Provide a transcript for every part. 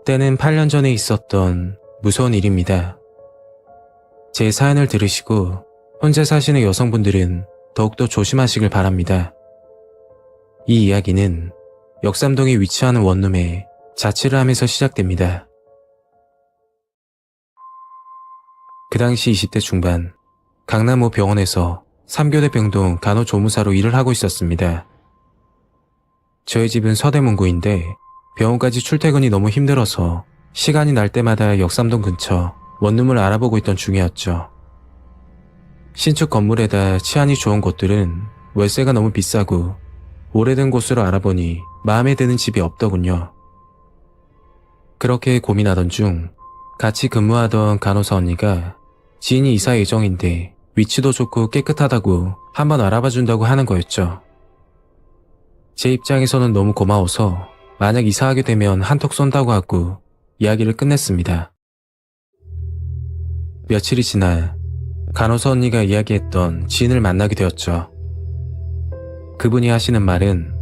때는 8년 전에 있었던 무서운 일입니다. 제 사연을 들으시고 혼자 사시는 여성분들은 더욱더 조심하시길 바랍니다. 이 이야기는 역삼동에 위치하는 원룸에 자취를 하면서 시작됩니다. 그 당시 20대 중반, 강남 모 병원에서 3교대 병동 간호조무사로 일을 하고 있었습니다. 저희 집은 서대문구인데 병원까지 출퇴근이 너무 힘들어서 시간이 날 때마다 역삼동 근처 원룸을 알아보고 있던 중이었죠. 신축 건물에다 치안이 좋은 곳들은 월세가 너무 비싸고 오래된 곳으로 알아보니 마음에 드는 집이 없더군요. 그렇게 고민하던 중 같이 근무하던 간호사 언니가 지인이 이사 예정인데 위치도 좋고 깨끗하다고 한번 알아봐준다고 하는 거였죠. 제 입장에서는 너무 고마워서 만약 이사하게 되면 한턱 쏜다고 하고 이야기를 끝냈습니다. 며칠이 지나 간호사 언니가 이야기했던 지인을 만나게 되었죠. 그분이 하시는 말은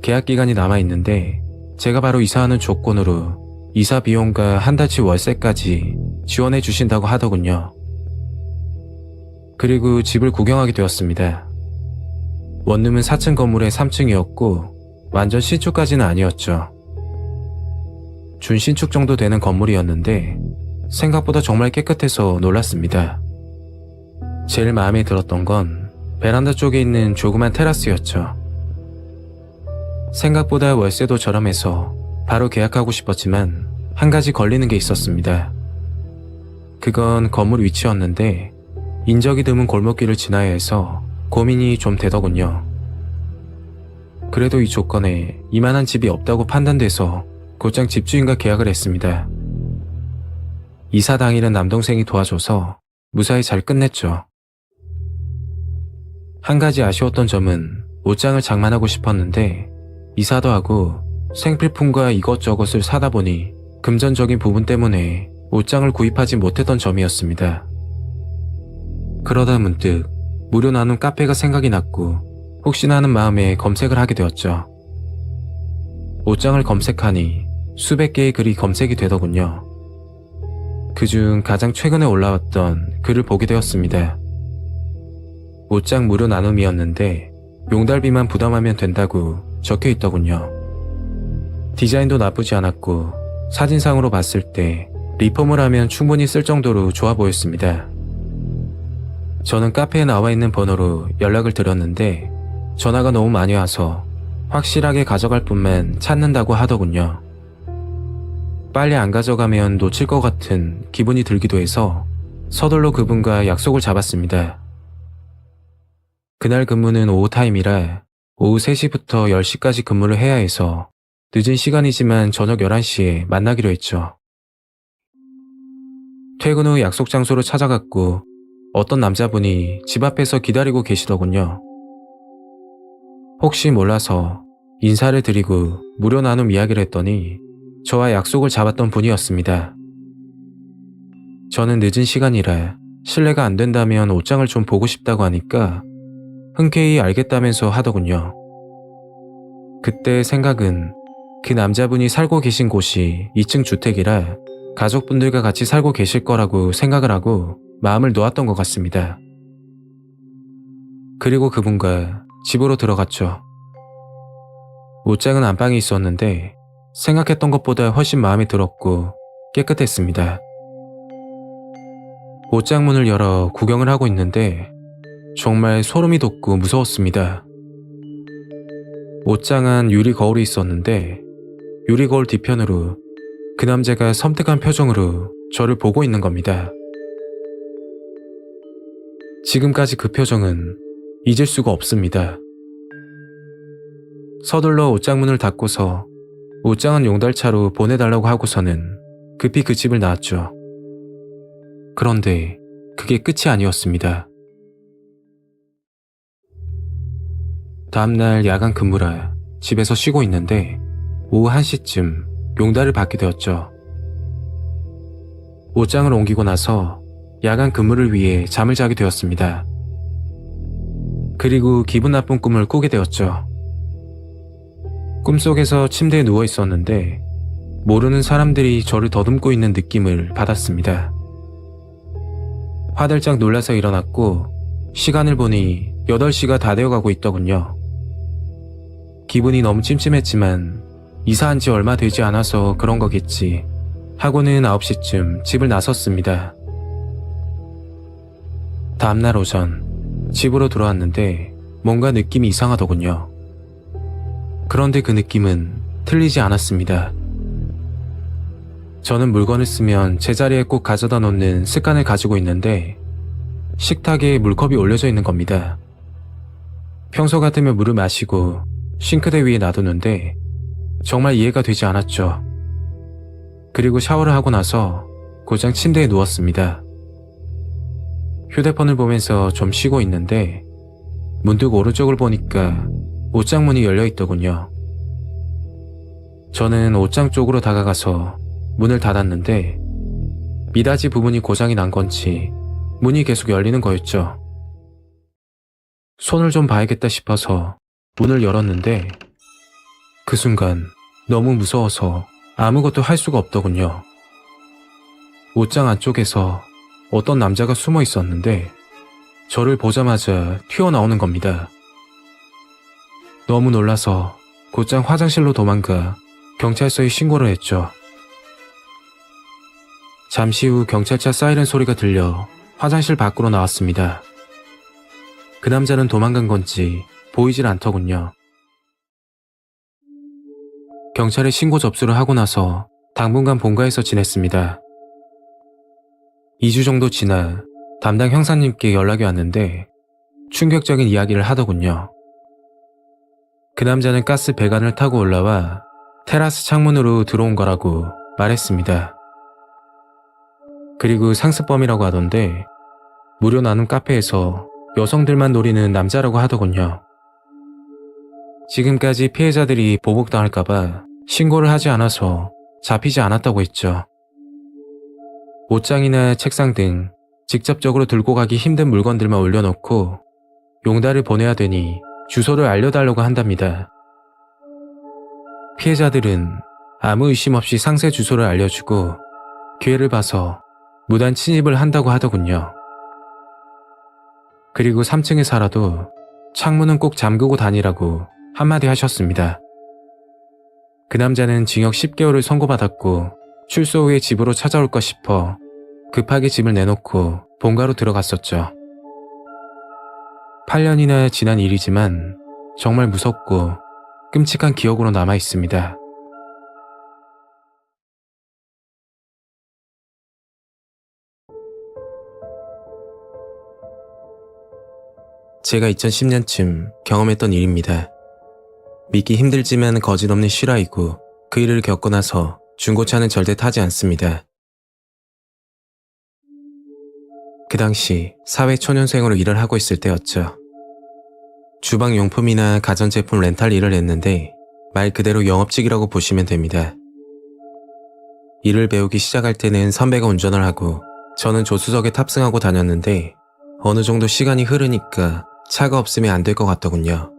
계약 기간이 남아있는데 제가 바로 이사하는 조건으로 이사 비용과 한 달치 월세까지 지원해 주신다고 하더군요. 그리고 집을 구경하게 되었습니다. 원룸은 4층 건물의 3층이었고 완전 신축까지는 아니었죠. 준신축 정도 되는 건물이었는데 생각보다 정말 깨끗해서 놀랐습니다. 제일 마음에 들었던 건 베란다 쪽에 있는 조그만 테라스였죠. 생각보다 월세도 저렴해서 바로 계약하고 싶었지만 한 가지 걸리는 게 있었습니다. 그건 건물 위치였는데 인적이 드문 골목길을 지나야 해서 고민이 좀 되더군요. 그래도 이 조건에 이만한 집이 없다고 판단돼서 곧장 집주인과 계약을 했습니다. 이사 당일은 남동생이 도와줘서 무사히 잘 끝냈죠. 한 가지 아쉬웠던 점은 옷장을 장만하고 싶었는데 이사도 하고 생필품과 이것저것을 사다 보니 금전적인 부분 때문에 옷장을 구입하지 못했던 점이었습니다. 그러다 문득 무료 나눔 카페가 생각이 났고 혹시나 하는 마음에 검색을 하게 되었죠. 옷장을 검색하니 수백 개의 글이 검색이 되더군요. 그중 가장 최근에 올라왔던 글을 보게 되었습니다. 옷장 무료 나눔이었는데 용달비만 부담하면 된다고 적혀 있더군요. 디자인도 나쁘지 않았고 사진상으로 봤을 때 리폼을 하면 충분히 쓸 정도로 좋아 보였습니다. 저는 카페에 나와 있는 번호로 연락을 드렸는데 전화가 너무 많이 와서 확실하게 가져갈 분만 찾는다고 하더군요. 빨리 안 가져가면 놓칠 것 같은 기분이 들기도 해서 서둘러 그분과 약속을 잡았습니다. 그날 근무는 오후 타임이라 오후 3시부터 10시까지 근무를 해야 해서 늦은 시간이지만 저녁 11시에 만나기로 했죠. 퇴근 후 약속 장소로 찾아갔고 어떤 남자분이 집 앞에서 기다리고 계시더군요. 혹시 몰라서 인사를 드리고 무료 나눔 이야기를 했더니 저와 약속을 잡았던 분이었습니다. 저는 늦은 시간이라 실례가 안 된다면 옷장을 좀 보고 싶다고 하니까 흔쾌히 알겠다면서 하더군요. 그때 생각은 그 남자분이 살고 계신 곳이 2층 주택이라 가족분들과 같이 살고 계실 거라고 생각을 하고 마음을 놓았던 것 같습니다. 그리고 그분과 집으로 들어갔죠. 옷장은 안방에 있었는데 생각했던 것보다 훨씬 마음에 들었고 깨끗했습니다. 옷장 문을 열어 구경을 하고 있는데 정말 소름이 돋고 무서웠습니다. 옷장 안 유리 거울이 있었는데 유리 거울 뒤편으로 그 남자가 섬뜩한 표정으로 저를 보고 있는 겁니다. 지금까지 그 표정은 잊을 수가 없습니다. 서둘러 옷장 문을 닫고서 옷장은 용달차로 보내달라고 하고서는 급히 그 집을 나왔죠. 그런데 그게 끝이 아니었습니다. 다음날 야간 근무라 집에서 쉬고 있는데 오후 1시쯤 용달을 받게 되었죠. 옷장을 옮기고 나서 야간 근무를 위해 잠을 자게 되었습니다. 그리고 기분 나쁜 꿈을 꾸게 되었죠. 꿈속에서 침대에 누워 있었는데 모르는 사람들이 저를 더듬고 있는 느낌을 받았습니다. 화들짝 놀라서 일어났고 시간을 보니 8시가 다 되어가고 있더군요. 기분이 너무 찜찜했지만 이사한 지 얼마 되지 않아서 그런 거겠지 하고는 9시쯤 집을 나섰습니다. 다음날 오전 집으로 돌아왔는데 뭔가 느낌이 이상하더군요. 그런데 그 느낌은 틀리지 않았습니다. 저는 물건을 쓰면 제자리에 꼭 가져다 놓는 습관을 가지고 있는데 식탁에 물컵이 올려져 있는 겁니다. 평소 같으면 물을 마시고 싱크대 위에 놔두는데 정말 이해가 되지 않았죠. 그리고 샤워를 하고 나서 곧장 침대에 누웠습니다. 휴대폰을 보면서 좀 쉬고 있는데 문득 오른쪽을 보니까 옷장 문이 열려 있더군요. 저는 옷장 쪽으로 다가가서 문을 닫았는데 미닫이 부분이 고장이 난 건지 문이 계속 열리는 거였죠. 손을 좀 봐야겠다 싶어서 문을 열었는데 그 순간 너무 무서워서 아무것도 할 수가 없더군요. 옷장 안쪽에서 어떤 남자가 숨어 있었는데 저를 보자마자 튀어나오는 겁니다. 너무 놀라서 곧장 화장실로 도망가 경찰서에 신고를 했죠. 잠시 후 경찰차 사이렌 소리가 들려 화장실 밖으로 나왔습니다. 그 남자는 도망간 건지 보이질 않더군요. 경찰에 신고 접수를 하고 나서 당분간 본가에서 지냈습니다. 2주 정도 지나 담당 형사님께 연락이 왔는데 충격적인 이야기를 하더군요. 그 남자는 가스 배관을 타고 올라와 테라스 창문으로 들어온 거라고 말했습니다. 그리고 상습범이라고 하던데 무료 나눔 카페에서 여성들만 노리는 남자라고 하더군요. 지금까지 피해자들이 보복당할까봐 신고를 하지 않아서 잡히지 않았다고 했죠. 옷장이나 책상 등 직접적으로 들고 가기 힘든 물건들만 올려놓고 용달을 보내야 되니 주소를 알려달라고 한답니다. 피해자들은 아무 의심 없이 상세 주소를 알려주고 기회를 봐서 무단 침입을 한다고 하더군요. 그리고 3층에 살아도 창문은 꼭 잠그고 다니라고 한마디 하셨습니다. 그 남자는 징역 10개월을 선고받았고 출소 후에 집으로 찾아올까 싶어 급하게 집을 내놓고 본가로 들어갔었죠. 8년이나 지난 일이지만 정말 무섭고 끔찍한 기억으로 남아 있습니다. 제가 2010년쯤 경험했던 일입니다. 믿기 힘들지만 거짓없는 실화이고 그 일을 겪고 나서 중고차는 절대 타지 않습니다. 그 당시 사회초년생으로 일을 하고 있을 때였죠. 주방용품이나 가전제품 렌탈 일을 했는데 말 그대로 영업직이라고 보시면 됩니다. 일을 배우기 시작할 때는 선배가 운전을 하고 저는 조수석에 탑승하고 다녔는데 어느 정도 시간이 흐르니까 차가 없으면 안 될 것 같더군요.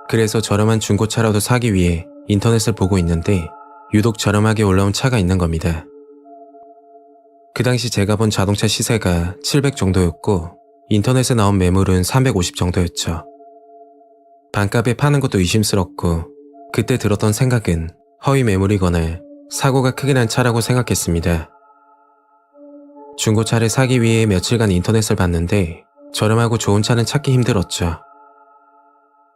그래서 저렴한 중고차라도 사기 위해 인터넷을 보고 있는데 유독 저렴하게 올라온 차가 있는 겁니다. 그 당시 제가 본 자동차 시세가 700 정도였고 인터넷에 나온 매물은 350 정도였죠. 반값에 파는 것도 의심스럽고 그때 들었던 생각은 허위 매물이거나 사고가 크게 난 차라고 생각했습니다. 중고차를 사기 위해 며칠간 인터넷을 봤는데 저렴하고 좋은 차는 찾기 힘들었죠.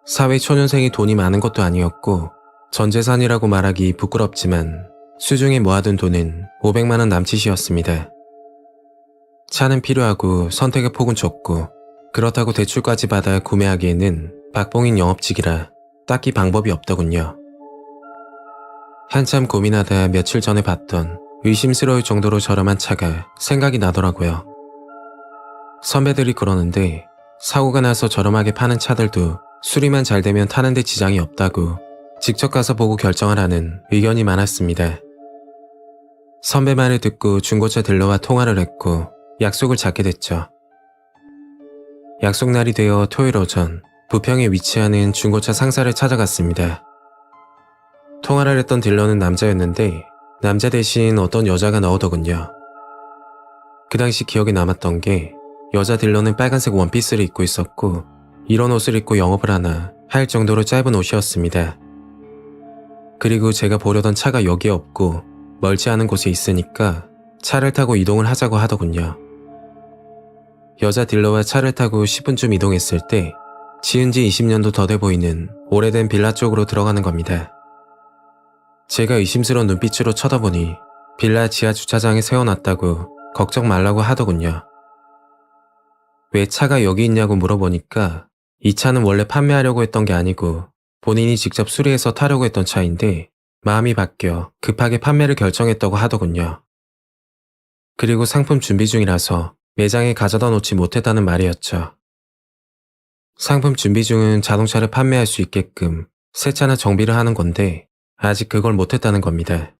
사회초년생이 돈이 많은 것도 아니었고 전재산이라고 말하기 부끄럽지만 수중에 모아둔 돈은 500만 원 남짓이었습니다. 차는 필요하고 선택의 폭은 좁고 그렇다고 대출까지 받아 구매하기에는 박봉인 영업직이라 딱히 방법이 없더군요. 한참 고민하다 며칠 전에 봤던 의심스러울 정도로 저렴한 차가 생각이 나더라고요. 선배들이 그러는데 사고가 나서 저렴하게 파는 차들도 수리만 잘 되면 타는데 지장이 없다고 직접 가서 보고 결정을 하는 의견이 많았습니다. 선배 말을 듣고 중고차 딜러와 통화를 했고 약속을 잡게 됐죠. 약속 날이 되어 토요일 오전 부평에 위치하는 중고차 상사를 찾아갔습니다. 통화를 했던 딜러는 남자였는데 남자 대신 어떤 여자가 나오더군요. 그 당시 기억에 남았던 게 여자 딜러는 빨간색 원피스를 입고 있었고 이런 옷을 입고 영업을 하나 할 정도로 짧은 옷이었습니다. 그리고 제가 보려던 차가 여기에 없고 멀지 않은 곳에 있으니까 차를 타고 이동을 하자고 하더군요. 여자 딜러와 차를 타고 10분쯤 이동했을 때 지은 지 20년도 더 돼 보이는 오래된 빌라 쪽으로 들어가는 겁니다. 제가 의심스러운 눈빛으로 쳐다보니 빌라 지하 주차장에 세워놨다고 걱정 말라고 하더군요. 왜 차가 여기 있냐고 물어보니까 이 차는 원래 판매하려고 했던 게 아니고 본인이 직접 수리해서 타려고 했던 차인데 마음이 바뀌어 급하게 판매를 결정했다고 하더군요. 그리고 상품 준비 중이라서 매장에 가져다 놓지 못했다는 말이었죠. 상품 준비 중은 자동차를 판매할 수 있게끔 세차나 정비를 하는 건데 아직 그걸 못했다는 겁니다.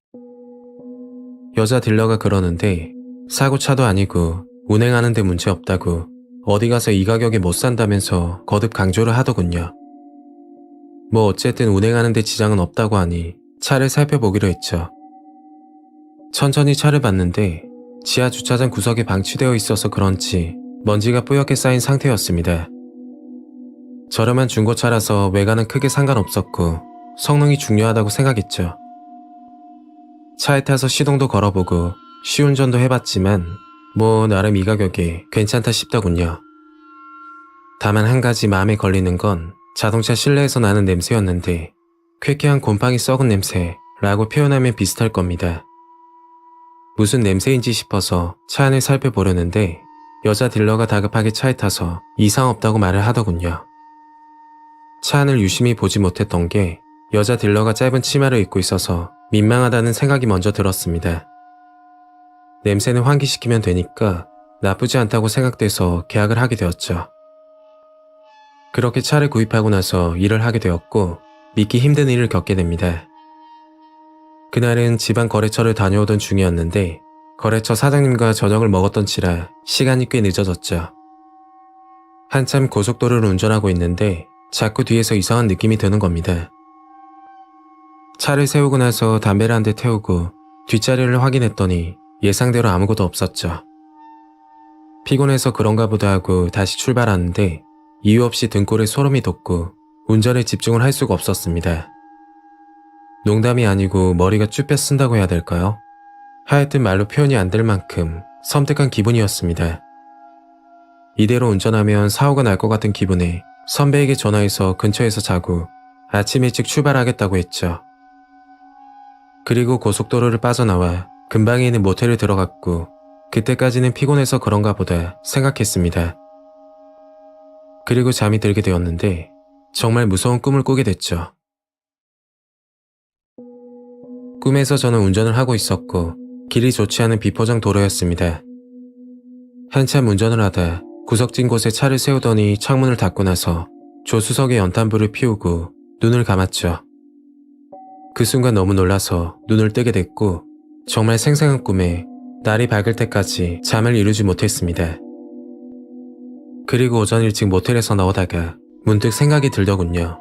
여자 딜러가 그러는데 사고차도 아니고 운행하는데 문제 없다고 어디 가서 이 가격에 못 산다면서 거듭 강조를 하더군요. 뭐 어쨌든 운행하는데 지장은 없다고 하니 차를 살펴보기로 했죠. 천천히 차를 봤는데 지하 주차장 구석에 방치되어 있어서 그런지 먼지가 뿌옇게 쌓인 상태였습니다. 저렴한 중고차라서 외관은 크게 상관없었고 성능이 중요하다고 생각했죠. 차에 타서 시동도 걸어보고 시운전도 해봤지만 뭐 나름 이 가격에 괜찮다 싶더군요. 다만 한 가지 마음에 걸리는 건 자동차 실내에서 나는 냄새였는데 쾌쾌한 곰팡이 썩은 냄새라고 표현하면 비슷할 겁니다. 무슨 냄새인지 싶어서 차 안을 살펴보려는데 여자 딜러가 다급하게 차에 타서 이상 없다고 말을 하더군요. 차 안을 유심히 보지 못했던 게 여자 딜러가 짧은 치마를 입고 있어서 민망하다는 생각이 먼저 들었습니다. 냄새는 환기시키면 되니까 나쁘지 않다고 생각돼서 계약을 하게 되었죠. 그렇게 차를 구입하고 나서 일을 하게 되었고 믿기 힘든 일을 겪게 됩니다. 그날은 지방 거래처를 다녀오던 중이었는데 거래처 사장님과 저녁을 먹었던지라 시간이 꽤 늦어졌죠. 한참 고속도로를 운전하고 있는데 자꾸 뒤에서 이상한 느낌이 드는 겁니다. 차를 세우고 나서 담배를 한 대 태우고 뒷자리를 확인했더니 예상대로 아무것도 없었죠. 피곤해서 그런가 보다 하고 다시 출발하는데 이유 없이 등골에 소름이 돋고 운전에 집중을 할 수가 없었습니다. 농담이 아니고 머리가 쭈뼛 쓴다고 해야 될까요? 하여튼 말로 표현이 안 될 만큼 섬뜩한 기분이었습니다. 이대로 운전하면 사고가 날 것 같은 기분에 선배에게 전화해서 근처에서 자고 아침 일찍 출발하겠다고 했죠. 그리고 고속도로를 빠져나와 근방에 있는 모텔을 들어갔고 그때까지는 피곤해서 그런가 보다 생각했습니다. 그리고 잠이 들게 되었는데 정말 무서운 꿈을 꾸게 됐죠. 꿈에서 저는 운전을 하고 있었고 길이 좋지 않은 비포장 도로였습니다. 한참 운전을 하다 구석진 곳에 차를 세우더니 창문을 닫고 나서 조수석에 연탄불을 피우고 눈을 감았죠. 그 순간 너무 놀라서 눈을 뜨게 됐고 정말 생생한 꿈에 날이 밝을 때까지 잠을 이루지 못했습니다. 그리고 오전 일찍 모텔에서 나오다가 문득 생각이 들더군요.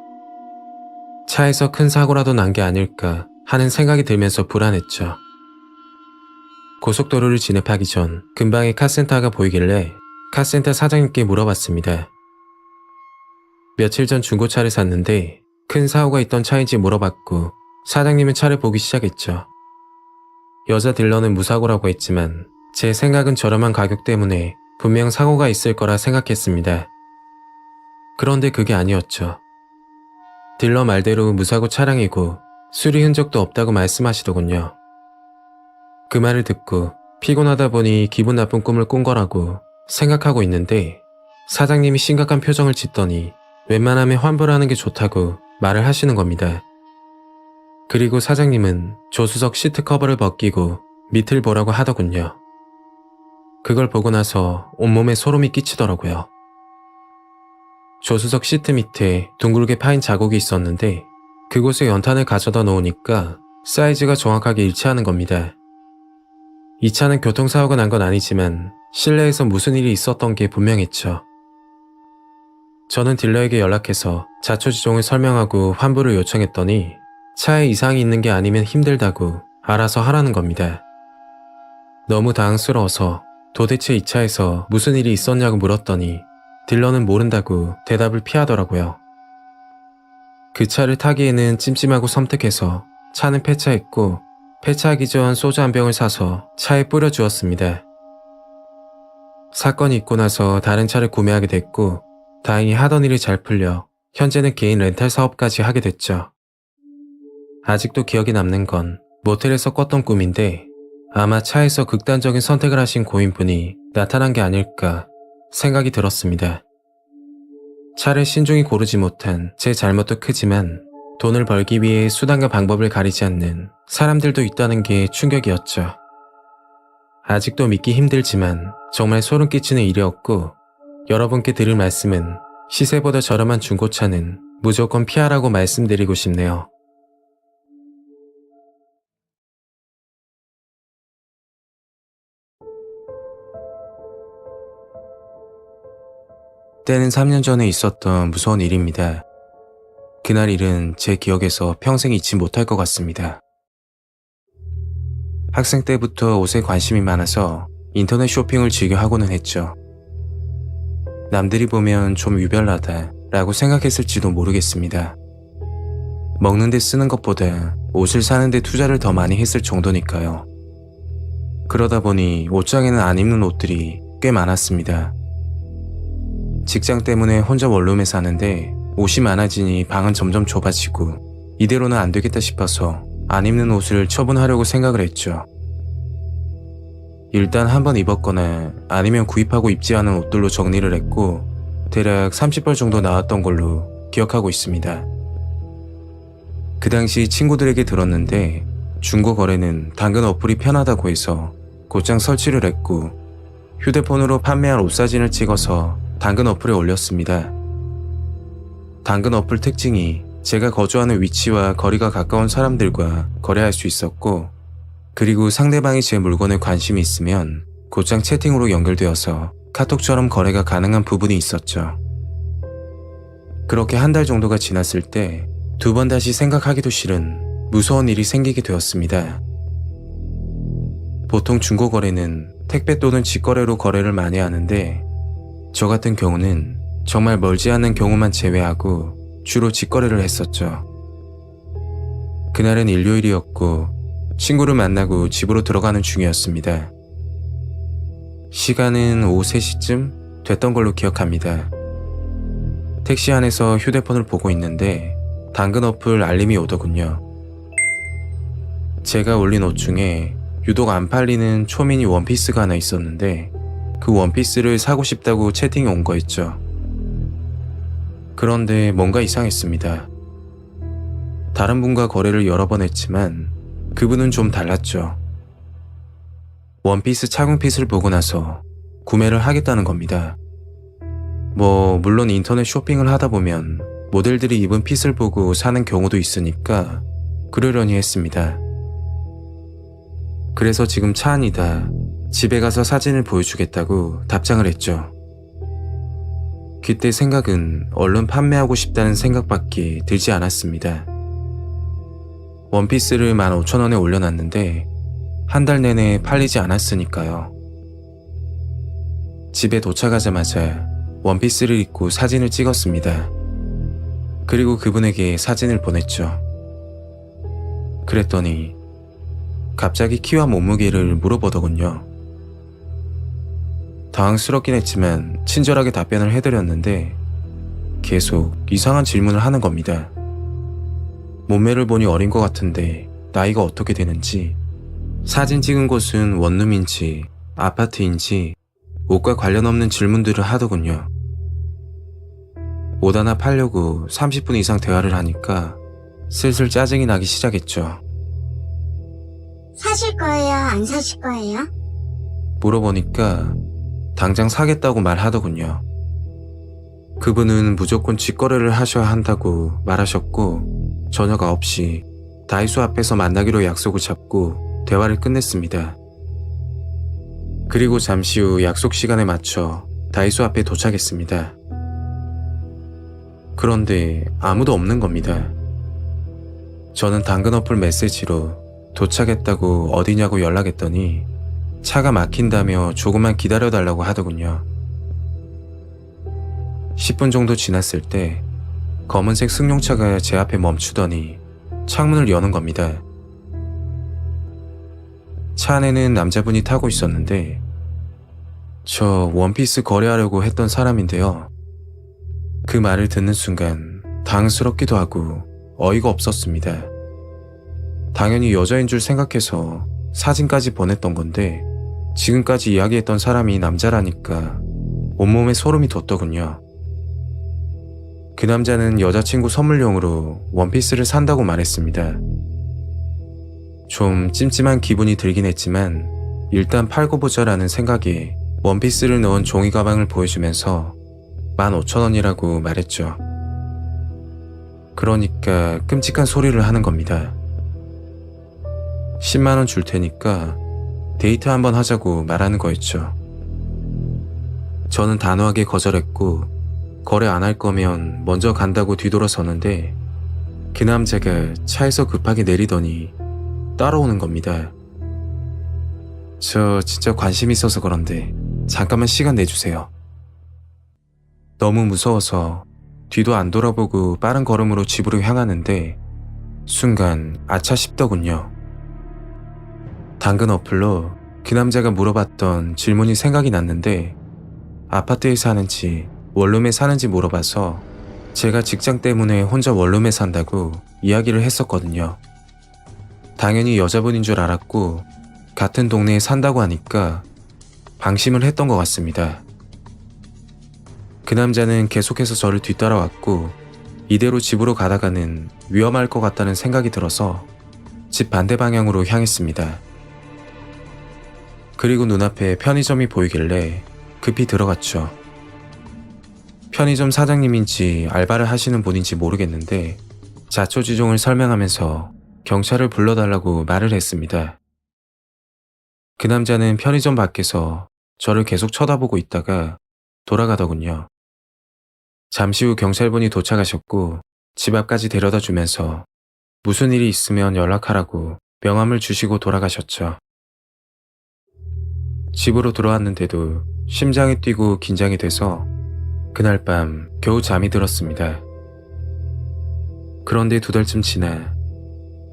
차에서 큰 사고라도 난 게 아닐까 하는 생각이 들면서 불안했죠. 고속도로를 진입하기 전 근방에 카센터가 보이길래 카센터 사장님께 물어봤습니다. 며칠 전 중고차를 샀는데 큰 사고가 있던 차인지 물어봤고 사장님은 차를 보기 시작했죠. 여자 딜러는 무사고라고 했지만 제 생각은 저렴한 가격 때문에 분명 사고가 있을 거라 생각했습니다. 그런데 그게 아니었죠. 딜러 말대로 무사고 차량이고 수리 흔적도 없다고 말씀하시더군요. 그 말을 듣고 피곤하다 보니 기분 나쁜 꿈을 꾼 거라고 생각하고 있는데 사장님이 심각한 표정을 짓더니 웬만하면 환불하는 게 좋다고 말을 하시는 겁니다. 그리고 사장님은 조수석 시트 커버를 벗기고 밑을 보라고 하더군요. 그걸 보고 나서 온몸에 소름이 끼치더라고요. 조수석 시트 밑에 둥글게 파인 자국이 있었는데 그곳에 연탄을 가져다 놓으니까 사이즈가 정확하게 일치하는 겁니다. 이 차는 교통사고가 난 건 아니지만 실내에서 무슨 일이 있었던 게 분명했죠. 저는 딜러에게 연락해서 자초지종을 설명하고 환불을 요청했더니 차에 이상이 있는 게 아니면 힘들다고 알아서 하라는 겁니다. 너무 당황스러워서 도대체 이 차에서 무슨 일이 있었냐고 물었더니 딜러는 모른다고 대답을 피하더라고요. 그 차를 타기에는 찜찜하고 섬뜩해서 차는 폐차했고 폐차하기 전 소주 한 병을 사서 차에 뿌려주었습니다. 사건이 있고 나서 다른 차를 구매하게 됐고 다행히 하던 일이 잘 풀려 현재는 개인 렌탈 사업까지 하게 됐죠. 아직도 기억에 남는 건 모텔에서 꿨던 꿈인데 아마 차에서 극단적인 선택을 하신 고인분이 나타난 게 아닐까 생각이 들었습니다. 차를 신중히 고르지 못한 제 잘못도 크지만 돈을 벌기 위해 수단과 방법을 가리지 않는 사람들도 있다는 게 충격이었죠. 아직도 믿기 힘들지만 정말 소름 끼치는 일이었고 여러분께 드릴 말씀은 시세보다 저렴한 중고차는 무조건 피하라고 말씀드리고 싶네요. 때는 3년 전에 있었던 무서운 일입니다. 그날 일은 제 기억에서 평생 잊지 못할 것 같습니다. 학생 때부터 옷에 관심이 많아서 인터넷 쇼핑을 즐겨 하고는 했죠. 남들이 보면 좀 유별나다 라고 생각했을지도 모르겠습니다. 먹는 데 쓰는 것보다 옷을 사는 데 투자를 더 많이 했을 정도니까요. 그러다 보니 옷장에는 안 입는 옷들이 꽤 많았습니다. 직장 때문에 혼자 원룸에 사는데 옷이 많아지니 방은 점점 좁아지고 이대로는 안 되겠다 싶어서 안 입는 옷을 처분하려고 생각을 했죠. 일단 한번 입었거나 아니면 구입하고 입지 않은 옷들로 정리를 했고 대략 30벌 정도 나왔던 걸로 기억하고 있습니다. 그 당시 친구들에게 들었는데 중고 거래는 당근 어플이 편하다고 해서 곧장 설치를 했고 휴대폰으로 판매한 옷 사진을 찍어서 당근 어플에 올렸습니다. 당근 어플 특징이 제가 거주하는 위치와 거리가 가까운 사람들과 거래할 수 있었고 그리고 상대방이 제 물건에 관심이 있으면 곧장 채팅으로 연결되어서 카톡처럼 거래가 가능한 부분이 있었죠. 그렇게 한 달 정도가 지났을 때 두 번 다시 생각하기도 싫은 무서운 일이 생기게 되었습니다. 보통 중고 거래는 택배 또는 직거래로 거래를 많이 하는데 저 같은 경우는 정말 멀지 않은 경우만 제외하고 주로 직거래를 했었죠. 그날은 일요일이었고 친구를 만나고 집으로 들어가는 중이었습니다. 시간은 오후 3시쯤 됐던 걸로 기억합니다. 택시 안에서 휴대폰을 보고 있는데 당근 어플 알림이 오더군요. 제가 올린 옷 중에 유독 안 팔리는 초미니 원피스가 하나 있었는데 그 원피스를 사고 싶다고 채팅이 온 거였죠. 그런데 뭔가 이상했습니다. 다른 분과 거래를 여러 번 했지만 그분은 좀 달랐죠. 원피스 착용핏을 보고 나서 구매를 하겠다는 겁니다. 물론 인터넷 쇼핑을 하다 보면 모델들이 입은 핏을 보고 사는 경우도 있으니까 그러려니 했습니다. 그래서 지금 차 안이다. 집에 가서 사진을 보여주겠다고 답장을 했죠. 그때 생각은 얼른 판매하고 싶다는 생각밖에 들지 않았습니다. 원피스를 15,000원에 올려놨는데 한 달 내내 팔리지 않았으니까요. 집에 도착하자마자 원피스를 입고 사진을 찍었습니다. 그리고 그분에게 사진을 보냈죠. 그랬더니 갑자기 키와 몸무게를 물어보더군요. 당황스럽긴 했지만 친절하게 답변을 해드렸는데 계속 이상한 질문을 하는 겁니다. 몸매를 보니 어린 것 같은데 나이가 어떻게 되는지, 사진 찍은 곳은 원룸인지 아파트인지 옷과 관련 없는 질문들을 하더군요. 옷 하나 팔려고 30분 이상 대화를 하니까 슬슬 짜증이 나기 시작했죠. 사실 거예요? 안 사실 거예요? 물어보니까 당장 사겠다고 말하더군요. 그분은 무조건 직거래를 하셔야 한다고 말하셨고 저녁 9시 다이소 앞에서 만나기로 약속을 잡고 대화를 끝냈습니다. 그리고 잠시 후 약속 시간에 맞춰 다이소 앞에 도착했습니다. 그런데 아무도 없는 겁니다. 저는 당근 어플 메시지로 도착했다고 어디냐고 연락했더니 차가 막힌다며 조금만 기다려달라고 하더군요. 10분 정도 지났을 때 검은색 승용차가 제 앞에 멈추더니 창문을 여는 겁니다. 차 안에는 남자분이 타고 있었는데 저 원피스 거래하려고 했던 사람인데요. 그 말을 듣는 순간 당황스럽기도 하고 어이가 없었습니다. 당연히 여자인 줄 생각해서 사진까지 보냈던 건데 지금까지 이야기했던 사람이 남자라니까 온몸에 소름이 돋더군요. 그 남자는 여자친구 선물용으로 원피스를 산다고 말했습니다. 좀 찜찜한 기분이 들긴 했지만 일단 팔고 보자라는 생각에 원피스를 넣은 종이 가방을 보여주면서 15,000원이라고 말했죠. 그러니까 끔찍한 소리를 하는 겁니다. 10만원 줄 테니까 데이트 한번 하자고 말하는 거였죠. 저는 단호하게 거절했고 거래 안 할 거면 먼저 간다고 뒤돌아서는데 그 남자가 차에서 급하게 내리더니 따라오는 겁니다. 저 진짜 관심 있어서 그런데 잠깐만 시간 내주세요. 너무 무서워서 뒤도 안 돌아보고 빠른 걸음으로 집으로 향하는데 순간 아차 싶더군요. 당근 어플로 그 남자가 물어봤던 질문이 생각이 났는데 아파트에 사는지 원룸에 사는지 물어봐서 제가 직장 때문에 혼자 원룸에 산다고 이야기를 했었거든요. 당연히 여자분인 줄 알았고 같은 동네에 산다고 하니까 방심을 했던 것 같습니다. 그 남자는 계속해서 저를 뒤따라왔고 이대로 집으로 가다가는 위험할 것 같다는 생각이 들어서 집 반대 방향으로 향했습니다. 그리고 눈앞에 편의점이 보이길래 급히 들어갔죠. 편의점 사장님인지 알바를 하시는 분인지 모르겠는데 자초지종을 설명하면서 경찰을 불러달라고 말을 했습니다. 그 남자는 편의점 밖에서 저를 계속 쳐다보고 있다가 돌아가더군요. 잠시 후 경찰분이 도착하셨고 집 앞까지 데려다 주면서 무슨 일이 있으면 연락하라고 명함을 주시고 돌아가셨죠. 집으로 들어왔는데도 심장이 뛰고 긴장이 돼서 그날 밤 겨우 잠이 들었습니다. 그런데 2달쯤 지나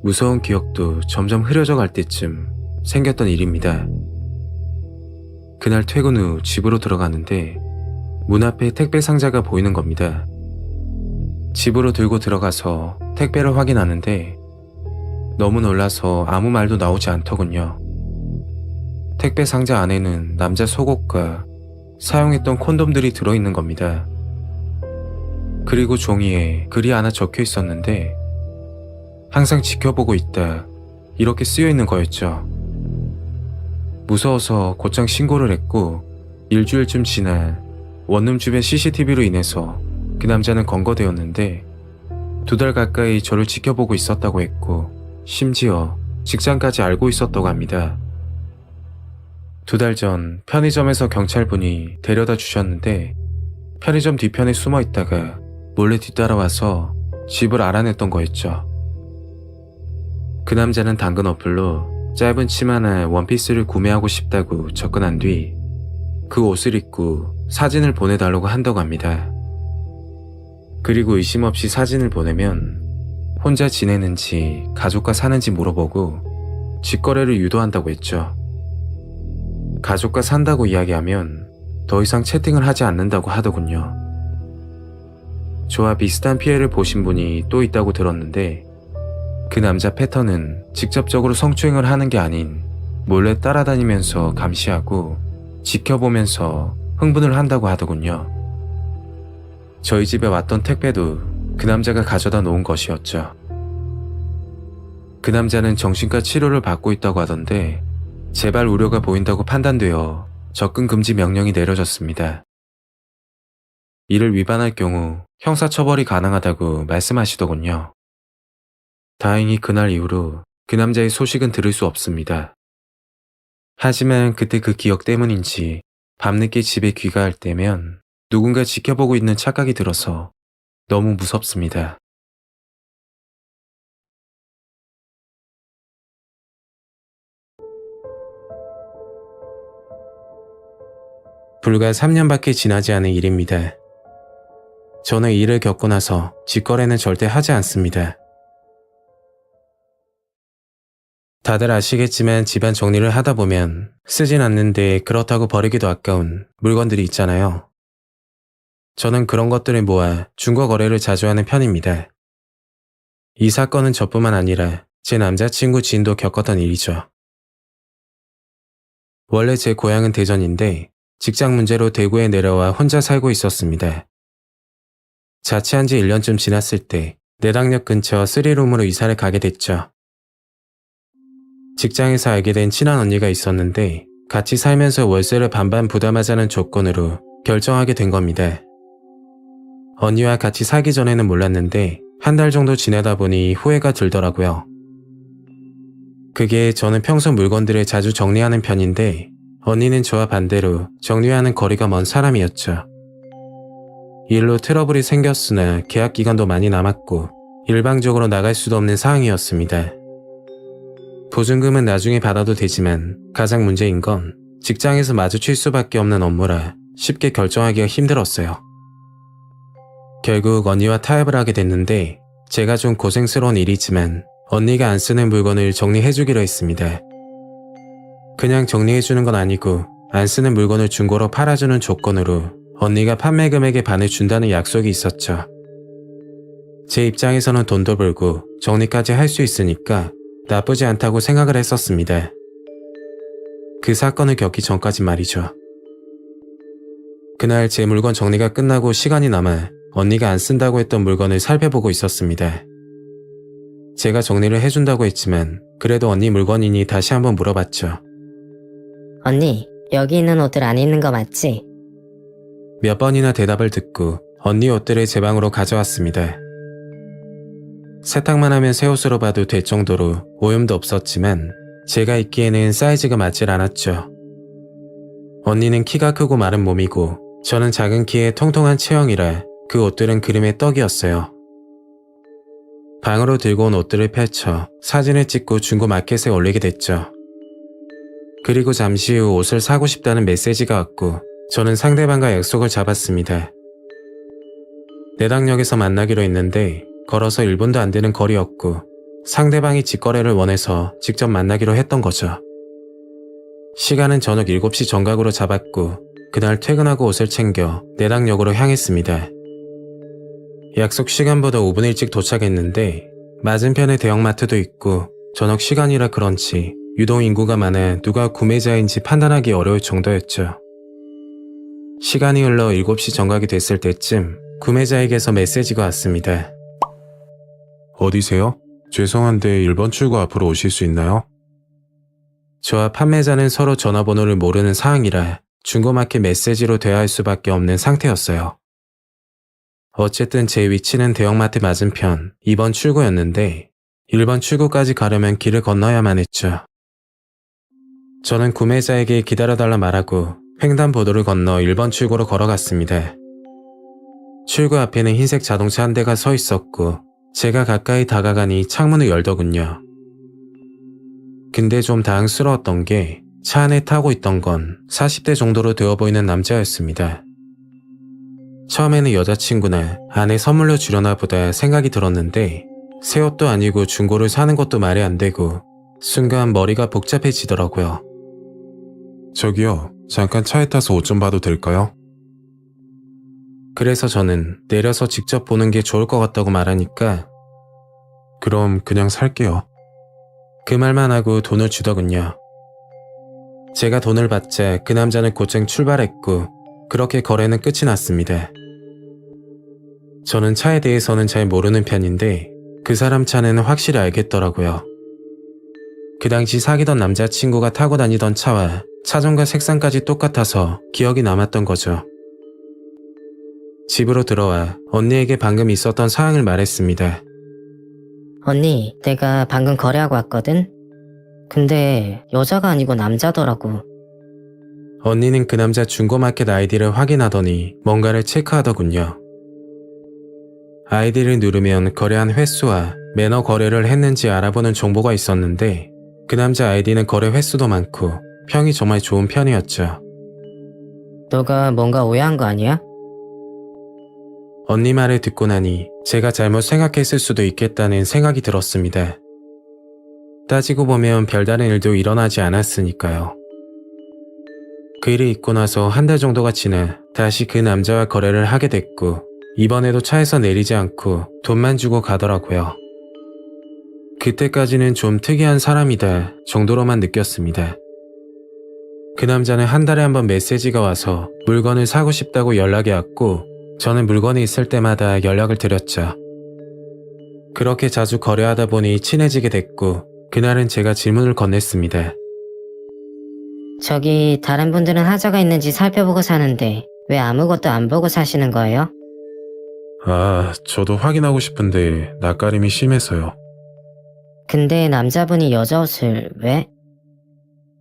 무서운 기억도 점점 흐려져 갈 때쯤 생겼던 일입니다. 그날 퇴근 후 집으로 들어가는데 문 앞에 택배 상자가 보이는 겁니다. 집으로 들고 들어가서 택배를 확인하는데 너무 놀라서 아무 말도 나오지 않더군요. 택배 상자 안에는 남자 속옷과 사용했던 콘돔들이 들어있는 겁니다. 그리고 종이에 글이 하나 적혀 있었는데 항상 지켜보고 있다 이렇게 쓰여 있는 거였죠. 무서워서 곧장 신고를 했고 일주일쯤 지나 원룸 주변 CCTV로 인해서 그 남자는 검거되었는데 2달 가까이 저를 지켜보고 있었다고 했고 심지어 직장까지 알고 있었다고 합니다. 2달 전 편의점에서 경찰분이 데려다 주셨는데 편의점 뒤편에 숨어 있다가 몰래 뒤따라와서 집을 알아냈던 거였죠. 그 남자는 당근 어플로 짧은 치마나 원피스를 구매하고 싶다고 접근한 뒤 그 옷을 입고 사진을 보내달라고 한다고 합니다. 그리고 의심 없이 사진을 보내면 혼자 지내는지 가족과 사는지 물어보고 직거래를 유도한다고 했죠. 가족과 산다고 이야기하면 더 이상 채팅을 하지 않는다고 하더군요. 저와 비슷한 피해를 보신 분이 또 있다고 들었는데 그 남자 패턴은 직접적으로 성추행을 하는 게 아닌 몰래 따라다니면서 감시하고 지켜보면서 흥분을 한다고 하더군요. 저희 집에 왔던 택배도 그 남자가 가져다 놓은 것이었죠. 그 남자는 정신과 치료를 받고 있다고 하던데 재발 우려가 보인다고 판단되어 접근 금지 명령이 내려졌습니다. 이를 위반할 경우 형사처벌이 가능하다고 말씀하시더군요. 다행히 그날 이후로 그 남자의 소식은 들을 수 없습니다. 하지만 그때 그 기억 때문인지 밤늦게 집에 귀가할 때면 누군가 지켜보고 있는 착각이 들어서 너무 무섭습니다. 불과 3년밖에 지나지 않은 일입니다. 저는 이 일을 겪고 나서 직거래는 절대 하지 않습니다. 다들 아시겠지만 집안 정리를 하다 보면 쓰진 않는데 그렇다고 버리기도 아까운 물건들이 있잖아요. 저는 그런 것들을 모아 중고 거래를 자주 하는 편입니다. 이 사건은 저뿐만 아니라 제 남자친구 지인도 겪었던 일이죠. 원래 제 고향은 대전인데 직장 문제로 대구에 내려와 혼자 살고 있었습니다. 자취한 지 1년쯤 지났을 때 내당역 근처 3룸으로 이사를 가게 됐죠. 직장에서 알게 된 친한 언니가 있었는데 같이 살면서 월세를 반반 부담하자는 조건으로 결정하게 된 겁니다. 언니와 같이 살기 전에는 몰랐는데 한 달 정도 지내다 보니 후회가 들더라고요. 그게 저는 평소 물건들을 자주 정리하는 편인데 언니는 저와 반대로 정리하는 거리가 먼 사람이었죠. 일로 트러블이 생겼으나 계약 기간도 많이 남았고 일방적으로 나갈 수도 없는 상황이었습니다. 보증금은 나중에 받아도 되지만 가장 문제인 건 직장에서 마주칠 수밖에 없는 업무라 쉽게 결정하기가 힘들었어요. 결국 언니와 타협을 하게 됐는데 제가 좀 고생스러운 일이지만 언니가 안 쓰는 물건을 정리해주기로 했습니다. 그냥 정리해주는 건 아니고 안 쓰는 물건을 중고로 팔아주는 조건으로 언니가 판매 금액의 반을 준다는 약속이 있었죠. 제 입장에서는 돈도 벌고 정리까지 할 수 있으니까 나쁘지 않다고 생각을 했었습니다. 그 사건을 겪기 전까지 말이죠. 그날 제 물건 정리가 끝나고 시간이 남아 언니가 안 쓴다고 했던 물건을 살펴보고 있었습니다. 제가 정리를 해준다고 했지만 그래도 언니 물건이니 다시 한번 물어봤죠. 언니, 여기 있는 옷들 안 입는 거 맞지? 몇 번이나 대답을 듣고 언니 옷들을 제 방으로 가져왔습니다. 세탁만 하면 새 옷으로 봐도 될 정도로 오염도 없었지만 제가 입기에는 사이즈가 맞질 않았죠. 언니는 키가 크고 마른 몸이고 저는 작은 키에 통통한 체형이라 그 옷들은 그림의 떡이었어요. 방으로 들고 온 옷들을 펼쳐 사진을 찍고 중고 마켓에 올리게 됐죠. 그리고 잠시 후 옷을 사고 싶다는 메시지가 왔고 저는 상대방과 약속을 잡았습니다. 내당역에서 만나기로 했는데 걸어서 1분도 안 되는 거리였고 상대방이 직거래를 원해서 직접 만나기로 했던 거죠. 시간은 저녁 7시 정각으로 잡았고 그날 퇴근하고 옷을 챙겨 내당역으로 향했습니다. 약속 시간보다 5분 일찍 도착했는데 맞은편에 대형마트도 있고 저녁 시간이라 그런지 유동 인구가 많아 누가 구매자인지 판단하기 어려울 정도였죠. 시간이 흘러 7시 정각이 됐을 때쯤 구매자에게서 메시지가 왔습니다. 어디세요? 죄송한데 1번 출구 앞으로 오실 수 있나요? 저와 판매자는 서로 전화번호를 모르는 상황이라 중고마켓 메시지로 대화할 수밖에 없는 상태였어요. 어쨌든 제 위치는 대형마트 맞은편 2번 출구였는데 1번 출구까지 가려면 길을 건너야만 했죠. 저는 구매자에게 기다려달라 말하고 횡단보도를 건너 1번 출구로 걸어갔습니다. 출구 앞에는 흰색 자동차 한 대가 서 있었고 제가 가까이 다가가니 창문을 열더군요. 근데 좀 당황스러웠던 게 차 안에 타고 있던 건 40대 정도로 되어 보이는 남자였습니다. 처음에는 여자친구나 아내 선물로 주려나 보다 생각이 들었는데 새 옷도 아니고 중고를 사는 것도 말이 안 되고 순간 머리가 복잡해지더라고요. 저기요, 잠깐 차에 타서 옷 좀 봐도 될까요? 그래서 저는 내려서 직접 보는 게 좋을 것 같다고 말하니까 그럼 그냥 살게요. 그 말만 하고 돈을 주더군요. 제가 돈을 받자 그 남자는 곧장 출발했고 그렇게 거래는 끝이 났습니다. 저는 차에 대해서는 잘 모르는 편인데 그 사람 차는 확실히 알겠더라고요. 그 당시 사귀던 남자친구가 타고 다니던 차와 차종과 색상까지 똑같아서 기억이 남았던 거죠. 집으로 들어와 언니에게 방금 있었던 상황을 말했습니다. 언니, 내가 방금 거래하고 왔거든? 근데 여자가 아니고 남자더라고. 언니는 그 남자 중고마켓 아이디를 확인하더니 뭔가를 체크하더군요. 아이디를 누르면 거래한 횟수와 매너 거래를 했는지 알아보는 정보가 있었는데 그 남자 아이디는 거래 횟수도 많고 평이 정말 좋은 편이었죠. 너가 뭔가 오해한 거 아니야? 언니 말을 듣고 나니 제가 잘못 생각했을 수도 있겠다는 생각이 들었습니다. 따지고 보면 별다른 일도 일어나지 않았으니까요. 그 일이 있고 나서 한 달 정도가 지나 다시 그 남자와 거래를 하게 됐고 이번에도 차에서 내리지 않고 돈만 주고 가더라고요. 그때까지는 좀 특이한 사람이다 정도로만 느꼈습니다. 그 남자는 한 달에 한 번 메시지가 와서 물건을 사고 싶다고 연락이 왔고 저는 물건이 있을 때마다 연락을 드렸죠. 그렇게 자주 거래하다 보니 친해지게 됐고 그날은 제가 질문을 건넸습니다. 저기 다른 분들은 하자가 있는지 살펴보고 사는데 왜 아무것도 안 보고 사시는 거예요? 저도 확인하고 싶은데 낯가림이 심해서요. 근데 남자분이 여자 옷을 왜?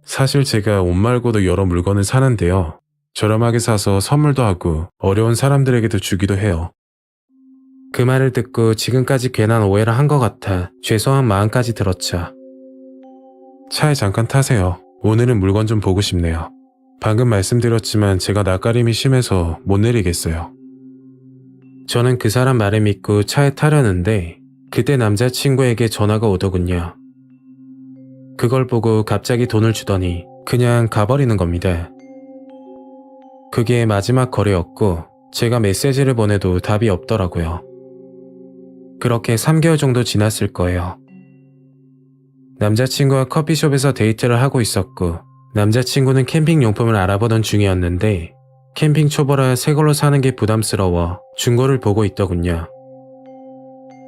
사실 제가 옷 말고도 여러 물건을 사는데요. 저렴하게 사서 선물도 하고 어려운 사람들에게도 주기도 해요. 그 말을 듣고 지금까지 괜한 오해를 한 것 같아 죄송한 마음까지 들었죠. 차에 잠깐 타세요. 오늘은 물건 좀 보고 싶네요. 방금 말씀드렸지만 제가 낯가림이 심해서 못 내리겠어요. 저는 그 사람 말을 믿고 차에 타려는데 그때 남자친구에게 전화가 오더군요. 그걸 보고 갑자기 돈을 주더니 그냥 가버리는 겁니다. 그게 마지막 거래였고 제가 메시지를 보내도 답이 없더라고요. 그렇게 3개월 정도 지났을 거예요. 남자친구와 커피숍에서 데이트를 하고 있었고 남자친구는 캠핑 용품을 알아보던 중이었는데 캠핑 초보라 새 걸로 사는 게 부담스러워 중고를 보고 있더군요.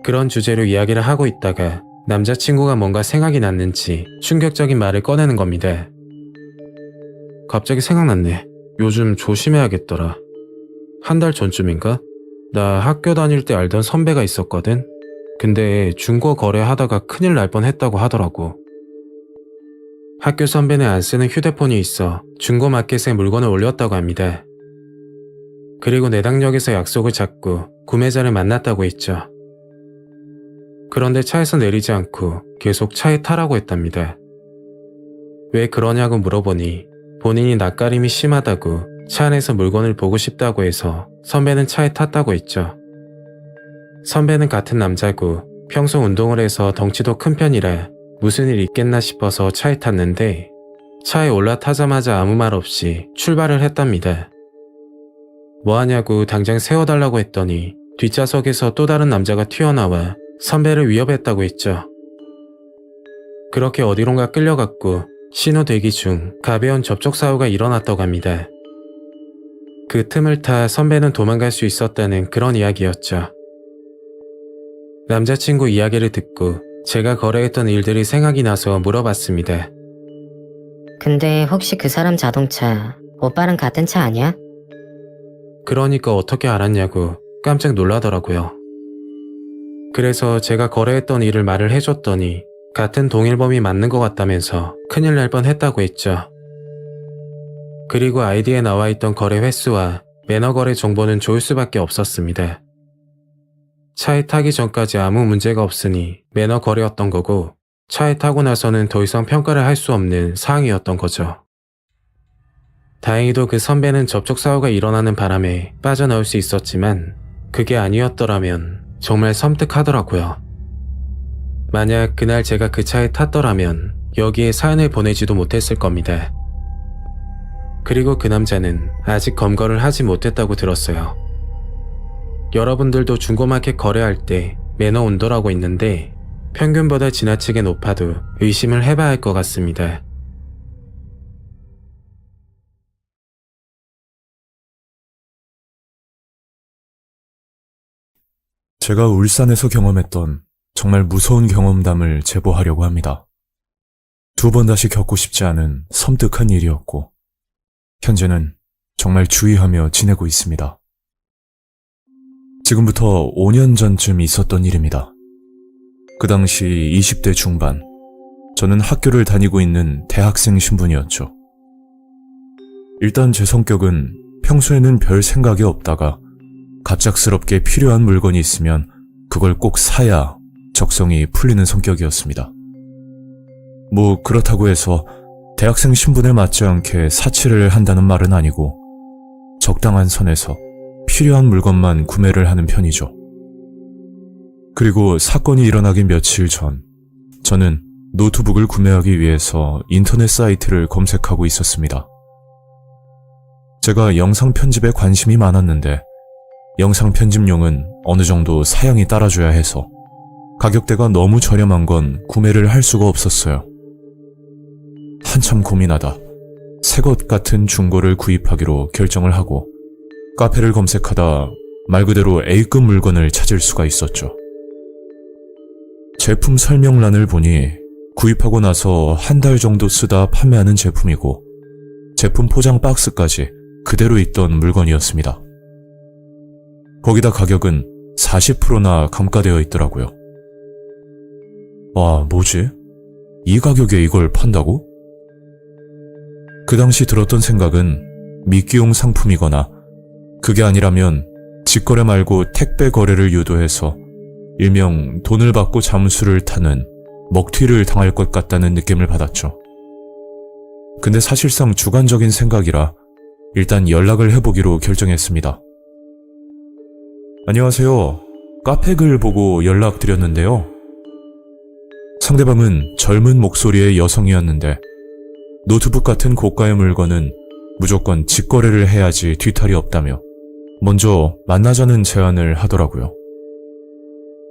그런 주제로 이야기를 하고 있다가 남자친구가 뭔가 생각이 났는지 충격적인 말을 꺼내는 겁니다. 갑자기 생각났네. 요즘 조심해야겠더라. 한 달 전쯤인가? 나 학교 다닐 때 알던 선배가 있었거든. 근데 중고 거래하다가 큰일 날 뻔했다고 하더라고. 학교 선배는 안 쓰는 휴대폰이 있어 중고 마켓에 물건을 올렸다고 합니다. 그리고 내당역에서 약속을 잡고 구매자를 만났다고 했죠. 그런데 차에서 내리지 않고 계속 차에 타라고 했답니다. 왜 그러냐고 물어보니 본인이 낯가림이 심하다고 차 안에서 물건을 보고 싶다고 해서 선배는 차에 탔다고 했죠. 선배는 같은 남자고 평소 운동을 해서 덩치도 큰 편이라 무슨 일 있겠나 싶어서 차에 탔는데 차에 올라타자마자 아무 말 없이 출발을 했답니다. 뭐하냐고 당장 세워달라고 했더니 뒷좌석에서 또 다른 남자가 튀어나와 선배를 위협했다고 했죠. 그렇게 어디론가 끌려갔고 신호 대기 중 가벼운 접촉 사고가 일어났다고 합니다. 그 틈을 타 선배는 도망갈 수 있었다는 그런 이야기였죠. 남자친구 이야기를 듣고 제가 거래했던 일들이 생각이 나서 물어봤습니다. 근데 혹시 그 사람 자동차 오빠랑 같은 차 아니야? 그러니까 어떻게 알았냐고 깜짝 놀라더라고요. 그래서 제가 거래했던 일을 말을 해줬더니 같은 동일범이 맞는 것 같다면서 큰일 날 뻔했다고 했죠. 그리고 아이디에 나와 있던 거래 횟수와 매너 거래 정보는 좋을 수밖에 없었습니다. 차에 타기 전까지 아무 문제가 없으니 매너 거래였던 거고 차에 타고 나서는 더 이상 평가를 할 수 없는 사항이었던 거죠. 다행히도 그 선배는 접촉사고가 일어나는 바람에 빠져나올 수 있었지만 그게 아니었더라면 정말 섬뜩하더라고요. 만약 그날 제가 그 차에 탔더라면 여기에 사연을 보내지도 못했을 겁니다. 그리고 그 남자는 아직 검거를 하지 못했다고 들었어요. 여러분들도 중고마켓 거래할 때 매너 온도라고 있는데 평균보다 지나치게 높아도 의심을 해봐야 할 것 같습니다. 제가 울산에서 경험했던 정말 무서운 경험담을 제보하려고 합니다. 2번 다시 겪고 싶지 않은 섬뜩한 일이었고 현재는 정말 주의하며 지내고 있습니다. 지금부터 5년 전쯤 있었던 일입니다. 그 당시 20대 중반, 저는 학교를 다니고 있는 대학생 신분이었죠. 일단 제 성격은 평소에는 별 생각이 없다가 갑작스럽게 필요한 물건이 있으면 그걸 꼭 사야 적성이 풀리는 성격이었습니다. 그렇다고 해서 대학생 신분에 맞지 않게 사치를 한다는 말은 아니고 적당한 선에서 필요한 물건만 구매를 하는 편이죠. 그리고 사건이 일어나기 며칠 전, 저는 노트북을 구매하기 위해서 인터넷 사이트를 검색하고 있었습니다. 제가 영상 편집에 관심이 많았는데 영상 편집용은 어느 정도 사양이 따라줘야 해서 가격대가 너무 저렴한 건 구매를 할 수가 없었어요. 한참 고민하다 새 것 같은 중고를 구입하기로 결정을 하고 카페를 검색하다 말 그대로 A급 물건을 찾을 수가 있었죠. 제품 설명란을 보니 구입하고 나서 한 달 정도 쓰다 판매하는 제품이고 제품 포장 박스까지 그대로 있던 물건이었습니다. 거기다 가격은 40%나 감가되어 있더라고요. 와, 뭐지? 이 가격에 이걸 판다고? 그 당시 들었던 생각은 미끼용 상품이거나 그게 아니라면 직거래 말고 택배 거래를 유도해서 일명 돈을 받고 잠수를 타는 먹튀를 당할 것 같다는 느낌을 받았죠. 근데 사실상 주관적인 생각이라 일단 연락을 해보기로 결정했습니다. 안녕하세요. 카페 글 보고 연락드렸는데요. 상대방은 젊은 목소리의 여성이었는데 노트북 같은 고가의 물건은 무조건 직거래를 해야지 뒤탈이 없다며 먼저 만나자는 제안을 하더라고요.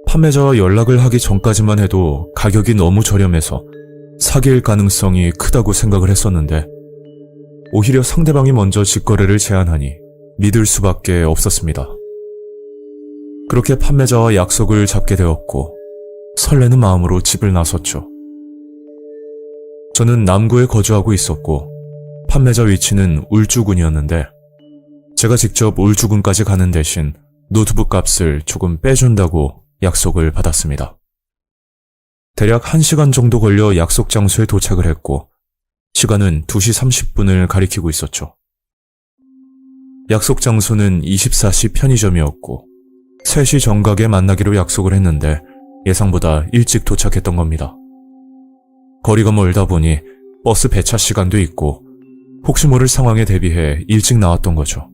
판매자와 연락을 하기 전까지만 해도 가격이 너무 저렴해서 사기일 가능성이 크다고 생각을 했었는데 오히려 상대방이 먼저 직거래를 제안하니 믿을 수밖에 없었습니다. 그렇게 판매자와 약속을 잡게 되었고 설레는 마음으로 집을 나섰죠. 저는 남구에 거주하고 있었고 판매자 위치는 울주군이었는데 제가 직접 울주군까지 가는 대신 노트북 값을 조금 빼준다고 약속을 받았습니다. 대략 1시간 정도 걸려 약속 장소에 도착을 했고 시간은 2시 30분을 가리키고 있었죠. 약속 장소는 24시 편의점이었고 3시 정각에 만나기로 약속을 했는데 예상보다 일찍 도착했던 겁니다. 거리가 멀다 보니 버스 배차 시간도 있고 혹시 모를 상황에 대비해 일찍 나왔던 거죠.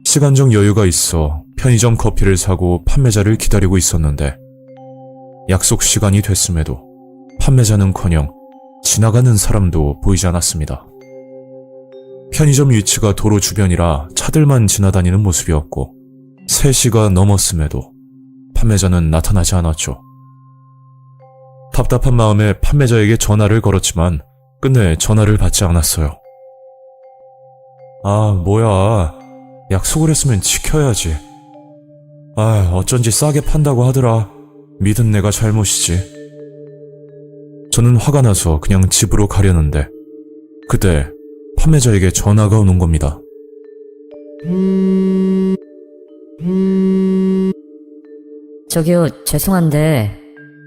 시간적 여유가 있어 편의점 커피를 사고 판매자를 기다리고 있었는데 약속 시간이 됐음에도 판매자는커녕 지나가는 사람도 보이지 않았습니다. 편의점 위치가 도로 주변이라 차들만 지나다니는 모습이었고 3시가 넘었음에도 판매자는 나타나지 않았죠. 답답한 마음에 판매자에게 전화를 걸었지만 끝내 전화를 받지 않았어요. 아, 뭐야. 약속을 했으면 지켜야지. 아, 어쩐지 싸게 판다고 하더라. 믿은 내가 잘못이지. 저는 화가 나서 그냥 집으로 가려는데 그때 판매자에게 전화가 오는 겁니다. 저기요, 죄송한데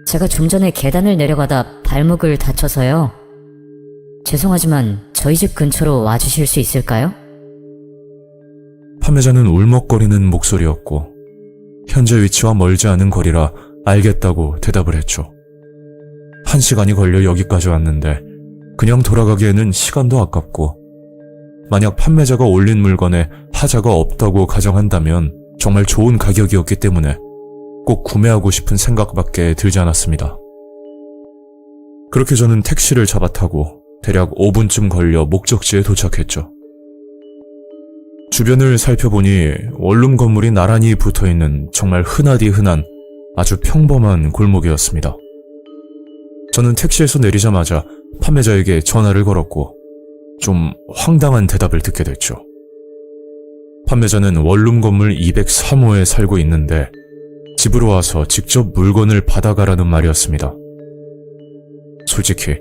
제가 좀 전에 계단을 내려가다 발목을 다쳐서요. 죄송하지만 저희 집 근처로 와주실 수 있을까요? 판매자는 울먹거리는 목소리였고 현재 위치와 멀지 않은 거리라 알겠다고 대답을 했죠. 1시간이 걸려 여기까지 왔는데 그냥 돌아가기에는 시간도 아깝고 만약 판매자가 올린 물건에 하자가 없다고 가정한다면 정말 좋은 가격이었기 때문에 꼭 구매하고 싶은 생각밖에 들지 않았습니다. 그렇게 저는 택시를 잡아타고 대략 5분쯤 걸려 목적지에 도착했죠. 주변을 살펴보니 원룸 건물이 나란히 붙어있는 정말 흔하디 흔한 아주 평범한 골목이었습니다. 저는 택시에서 내리자마자 판매자에게 전화를 걸었고 좀 황당한 대답을 듣게 됐죠. 판매자는 원룸 건물 203호에 살고 있는데 집으로 와서 직접 물건을 받아가라는 말이었습니다. 솔직히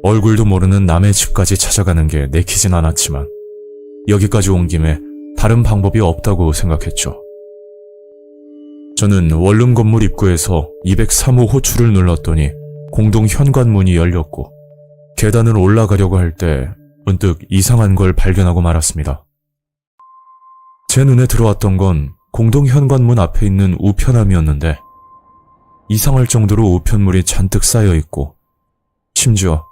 얼굴도 모르는 남의 집까지 찾아가는 게 내키진 않았지만 여기까지 온 김에 다른 방법이 없다고 생각했죠. 저는 원룸 건물 입구에서 203호 호출을 눌렀더니 공동 현관문이 열렸고 계단을 올라가려고 할 때 문득 이상한 걸 발견하고 말았습니다. 제 눈에 들어왔던 건 공동 현관문 앞에 있는 우편함이었는데 이상할 정도로 우편물이 잔뜩 쌓여 있고 심지어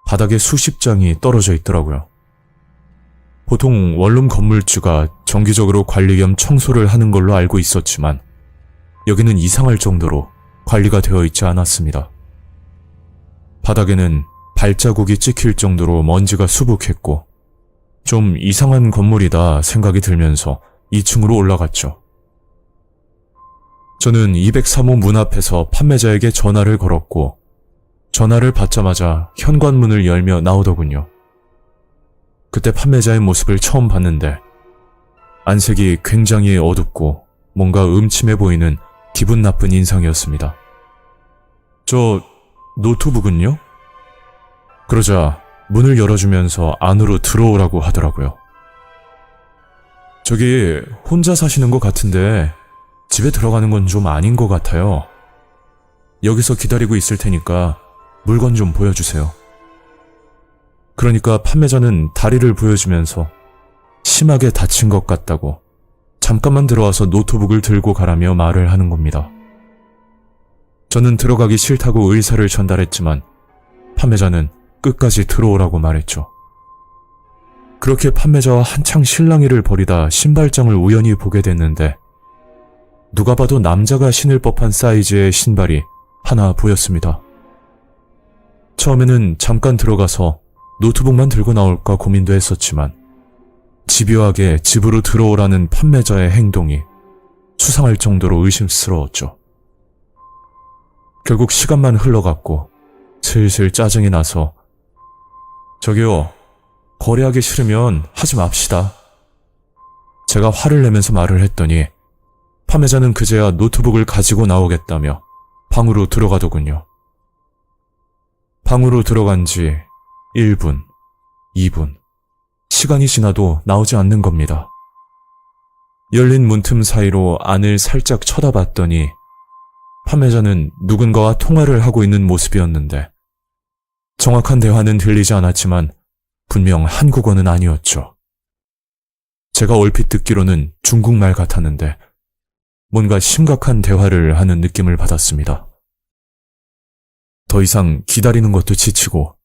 바닥에 수십 장이 떨어져 있더라고요. 보통 원룸 건물주가 정기적으로 관리 겸 청소를 하는 걸로 알고 있었지만 여기는 이상할 정도로 관리가 되어 있지 않았습니다. 바닥에는 발자국이 찍힐 정도로 먼지가 수북했고 좀 이상한 건물이다 생각이 들면서 2층으로 올라갔죠. 저는 203호 문 앞에서 판매자에게 전화를 걸었고 전화를 받자마자 현관문을 열며 나오더군요. 그때 판매자의 모습을 처음 봤는데 안색이 굉장히 어둡고 뭔가 음침해 보이는 기분 나쁜 인상이었습니다. 저 노트북은요? 그러자 문을 열어주면서 안으로 들어오라고 하더라고요. 저기 혼자 사시는 것 같은데 집에 들어가는 건 좀 아닌 것 같아요. 여기서 기다리고 있을 테니까 물건 좀 보여주세요. 그러니까 판매자는 다리를 보여주면서 심하게 다친 것 같다고 잠깐만 들어와서 노트북을 들고 가라며 말을 하는 겁니다. 저는 들어가기 싫다고 의사를 전달했지만 판매자는 끝까지 들어오라고 말했죠. 그렇게 판매자와 한창 실랑이를 벌이다 신발장을 우연히 보게 됐는데 누가 봐도 남자가 신을 법한 사이즈의 신발이 하나 보였습니다. 처음에는 잠깐 들어가서 노트북만 들고 나올까 고민도 했었지만 집요하게 집으로 들어오라는 판매자의 행동이 수상할 정도로 의심스러웠죠. 결국 시간만 흘러갔고 슬슬 짜증이 나서 저기요, 거래하기 싫으면 하지 맙시다. 제가 화를 내면서 말을 했더니 판매자는 그제야 노트북을 가지고 나오겠다며 방으로 들어가더군요. 방으로 들어간 지 1분, 2분, 시간이 지나도 나오지 않는 겁니다. 열린 문틈 사이로 안을 살짝 쳐다봤더니 판매자는 누군가와 통화를 하고 있는 모습이었는데 정확한 대화는 들리지 않았지만 분명 한국어는 아니었죠. 제가 얼핏 듣기로는 중국말 같았는데 뭔가 심각한 대화를 하는 느낌을 받았습니다. 더 이상 기다리는 것도 지치고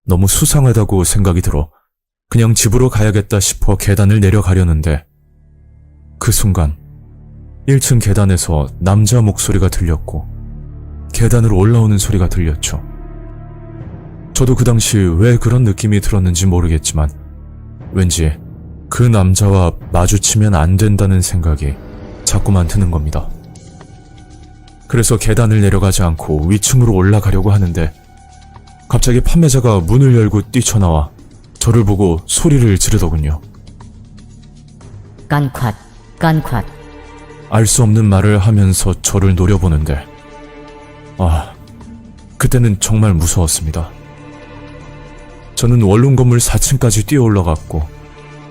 너무 수상하다고 생각이 들어 그냥 집으로 가야겠다 싶어 계단을 내려가려는데 그 순간 1층 계단에서 남자 목소리가 들렸고 계단으로 올라오는 소리가 들렸죠. 저도 그 당시 왜 그런 느낌이 들었는지 모르겠지만 왠지 그 남자와 마주치면 안 된다는 생각이 자꾸만 드는 겁니다. 그래서 계단을 내려가지 않고 위층으로 올라가려고 하는데 갑자기 판매자가 문을 열고 뛰쳐나와 저를 보고 소리를 지르더군요. 깐콱, 깐콱. 알 수 없는 말을 하면서 저를 노려보는데 그때는 정말 무서웠습니다. 저는 원룸 건물 4층까지 뛰어 올라갔고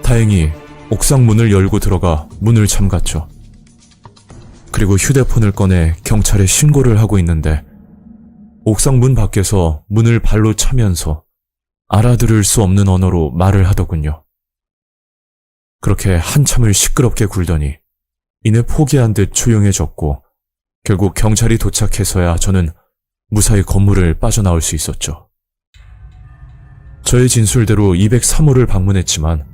다행히 옥상 문을 열고 들어가 문을 잠갔죠. 그리고 휴대폰을 꺼내 경찰에 신고를 하고 있는데 옥상 문 밖에서 문을 발로 차면서 알아들을 수 없는 언어로 말을 하더군요. 그렇게 한참을 시끄럽게 굴더니 이내 포기한 듯 조용해졌고 결국 경찰이 도착해서야 저는 무사히 건물을 빠져나올 수 있었죠. 저의 진술대로 203호를 방문했지만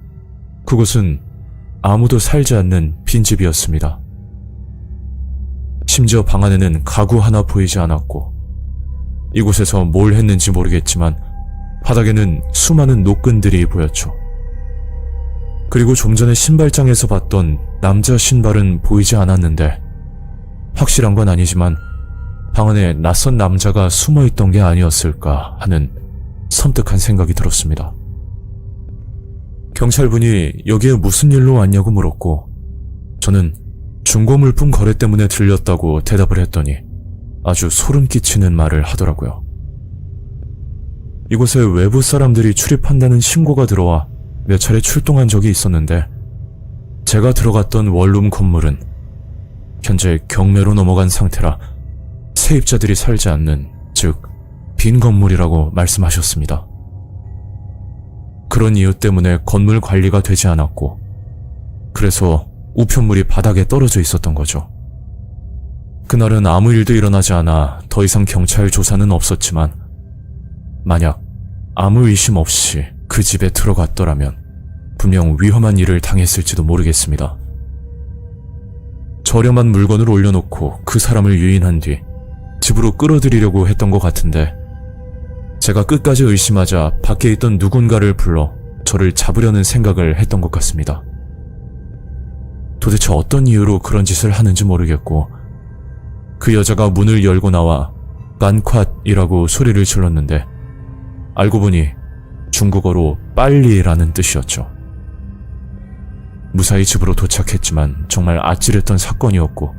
그곳은 아무도 살지 않는 빈집이었습니다. 심지어 방 안에는 가구 하나 보이지 않았고 이곳에서 뭘 했는지 모르겠지만 바닥에는 수많은 노끈들이 보였죠. 그리고 좀 전에 신발장에서 봤던 남자 신발은 보이지 않았는데 확실한 건 아니지만 방 안에 낯선 남자가 숨어있던 게 아니었을까 하는 섬뜩한 생각이 들었습니다. 경찰분이 여기에 무슨 일로 왔냐고 물었고 저는 중고물품 거래 때문에 들렸다고 대답을 했더니 아주 소름 끼치는 말을 하더라고요. 이곳에 외부 사람들이 출입한다는 신고가 들어와 몇 차례 출동한 적이 있었는데 제가 들어갔던 원룸 건물은 현재 경매로 넘어간 상태라 세입자들이 살지 않는, 즉 빈 건물이라고 말씀하셨습니다. 그런 이유 때문에 건물 관리가 되지 않았고 그래서 우편물이 바닥에 떨어져 있었던 거죠. 그날은 아무 일도 일어나지 않아 더 이상 경찰 조사는 없었지만 만약 아무 의심 없이 그 집에 들어갔더라면 분명 위험한 일을 당했을지도 모르겠습니다. 저렴한 물건을 올려놓고 그 사람을 유인한 뒤 집으로 끌어들이려고 했던 것 같은데 제가 끝까지 의심하자 밖에 있던 누군가를 불러 저를 잡으려는 생각을 했던 것 같습니다. 도대체 어떤 이유로 그런 짓을 하는지 모르겠고 그 여자가 문을 열고 나와 깐콱이라고 소리를 질렀는데 알고 보니 중국어로 빨리라는 뜻이었죠. 무사히 집으로 도착했지만 정말 아찔했던 사건이었고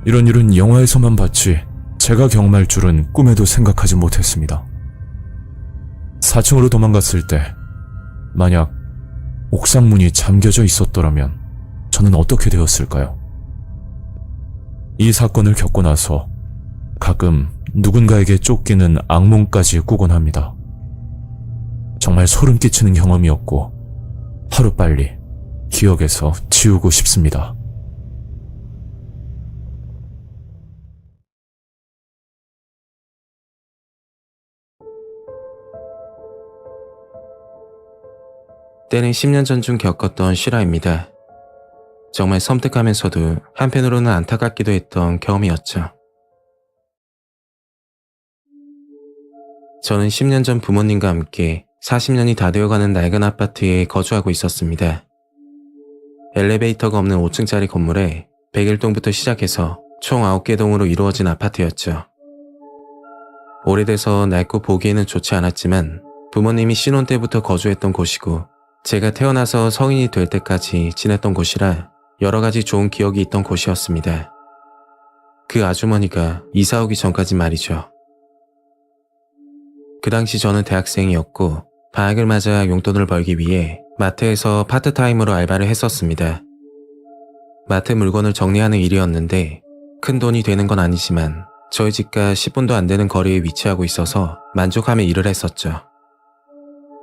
이런 일은 영화에서만 봤지 제가 경험할 줄은 꿈에도 생각하지 못했습니다. 4층으로 도망갔을 때 만약 옥상문이 잠겨져 있었더라면 저는 어떻게 되었을까요? 이 사건을 겪고 나서 가끔 누군가에게 쫓기는 악몽까지 꾸곤 합니다. 정말 소름 끼치는 경험이었고 하루빨리 기억에서 지우고 싶습니다. 때는 10년 전쯤 겪었던 실화입니다. 정말 섬뜩하면서도 한편으로는 안타깝기도 했던 경험이었죠. 저는 10년 전 부모님과 함께 40년이 다 되어가는 낡은 아파트에 거주하고 있었습니다. 엘리베이터가 없는 5층짜리 건물에 101동부터 시작해서 총 9개 동으로 이루어진 아파트였죠. 오래돼서 낡고 보기에는 좋지 않았지만 부모님이 신혼 때부터 거주했던 곳이고 제가 태어나서 성인이 될 때까지 지냈던 곳이라 여러 가지 좋은 기억이 있던 곳이었습니다. 그 아주머니가 이사 오기 전까지 말이죠. 그 당시 저는 대학생이었고 방학을 맞아 용돈을 벌기 위해 마트에서 파트타임으로 알바를 했었습니다. 마트 물건을 정리하는 일이었는데 큰 돈이 되는 건 아니지만 저희 집과 10분도 안 되는 거리에 위치하고 있어서 만족하며 일을 했었죠.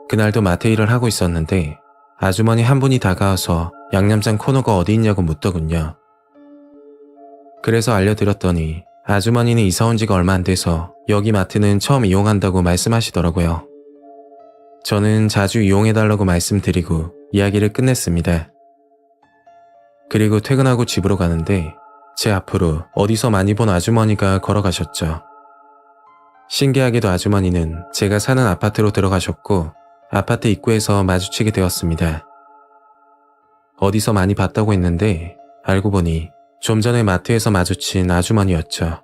그날도 마트 일을 하고 있었는데 아주머니 한 분이 다가와서 양념장 코너가 어디 있냐고 묻더군요. 그래서 알려드렸더니 아주머니는 이사 온 지가 얼마 안 돼서 여기 마트는 처음 이용한다고 말씀하시더라고요. 저는 자주 이용해달라고 말씀드리고 이야기를 끝냈습니다. 그리고 퇴근하고 집으로 가는데 제 앞으로 어디서 많이 본 아주머니가 걸어가셨죠. 신기하게도 아주머니는 제가 사는 아파트로 들어가셨고 아파트 입구에서 마주치게 되었습니다. 어디서 많이 봤다고 했는데 알고 보니 좀 전에 마트에서 마주친 아주머니였죠.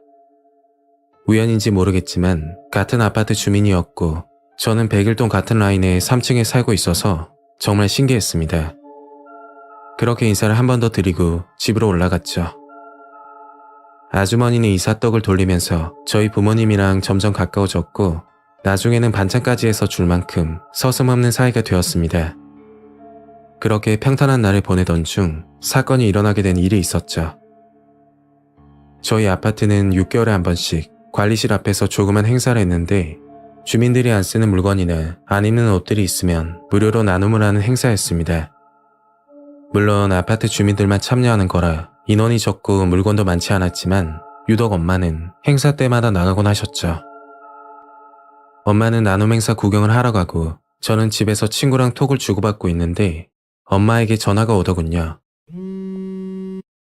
우연인지 모르겠지만 같은 아파트 주민이었고 저는 101동 같은 라인에 3층에 살고 있어서 정말 신기했습니다. 그렇게 인사를 한 번 더 드리고 집으로 올라갔죠. 아주머니는 이삿떡을 돌리면서 저희 부모님이랑 점점 가까워졌고 나중에는 반찬까지 해서 줄 만큼 서슴없는 사이가 되었습니다. 그렇게 평탄한 날을 보내던 중 사건이 일어나게 된 일이 있었죠. 저희 아파트는 6개월에 한 번씩 관리실 앞에서 조그만 행사를 했는데 주민들이 안 쓰는 물건이나 안 입는 옷들이 있으면 무료로 나눔을 하는 행사였습니다. 물론 아파트 주민들만 참여하는 거라 인원이 적고 물건도 많지 않았지만 유독 엄마는 행사 때마다 나가곤 하셨죠. 엄마는 나눔 행사 구경을 하러 가고 저는 집에서 친구랑 톡을 주고받고 있는데 엄마에게 전화가 오더군요.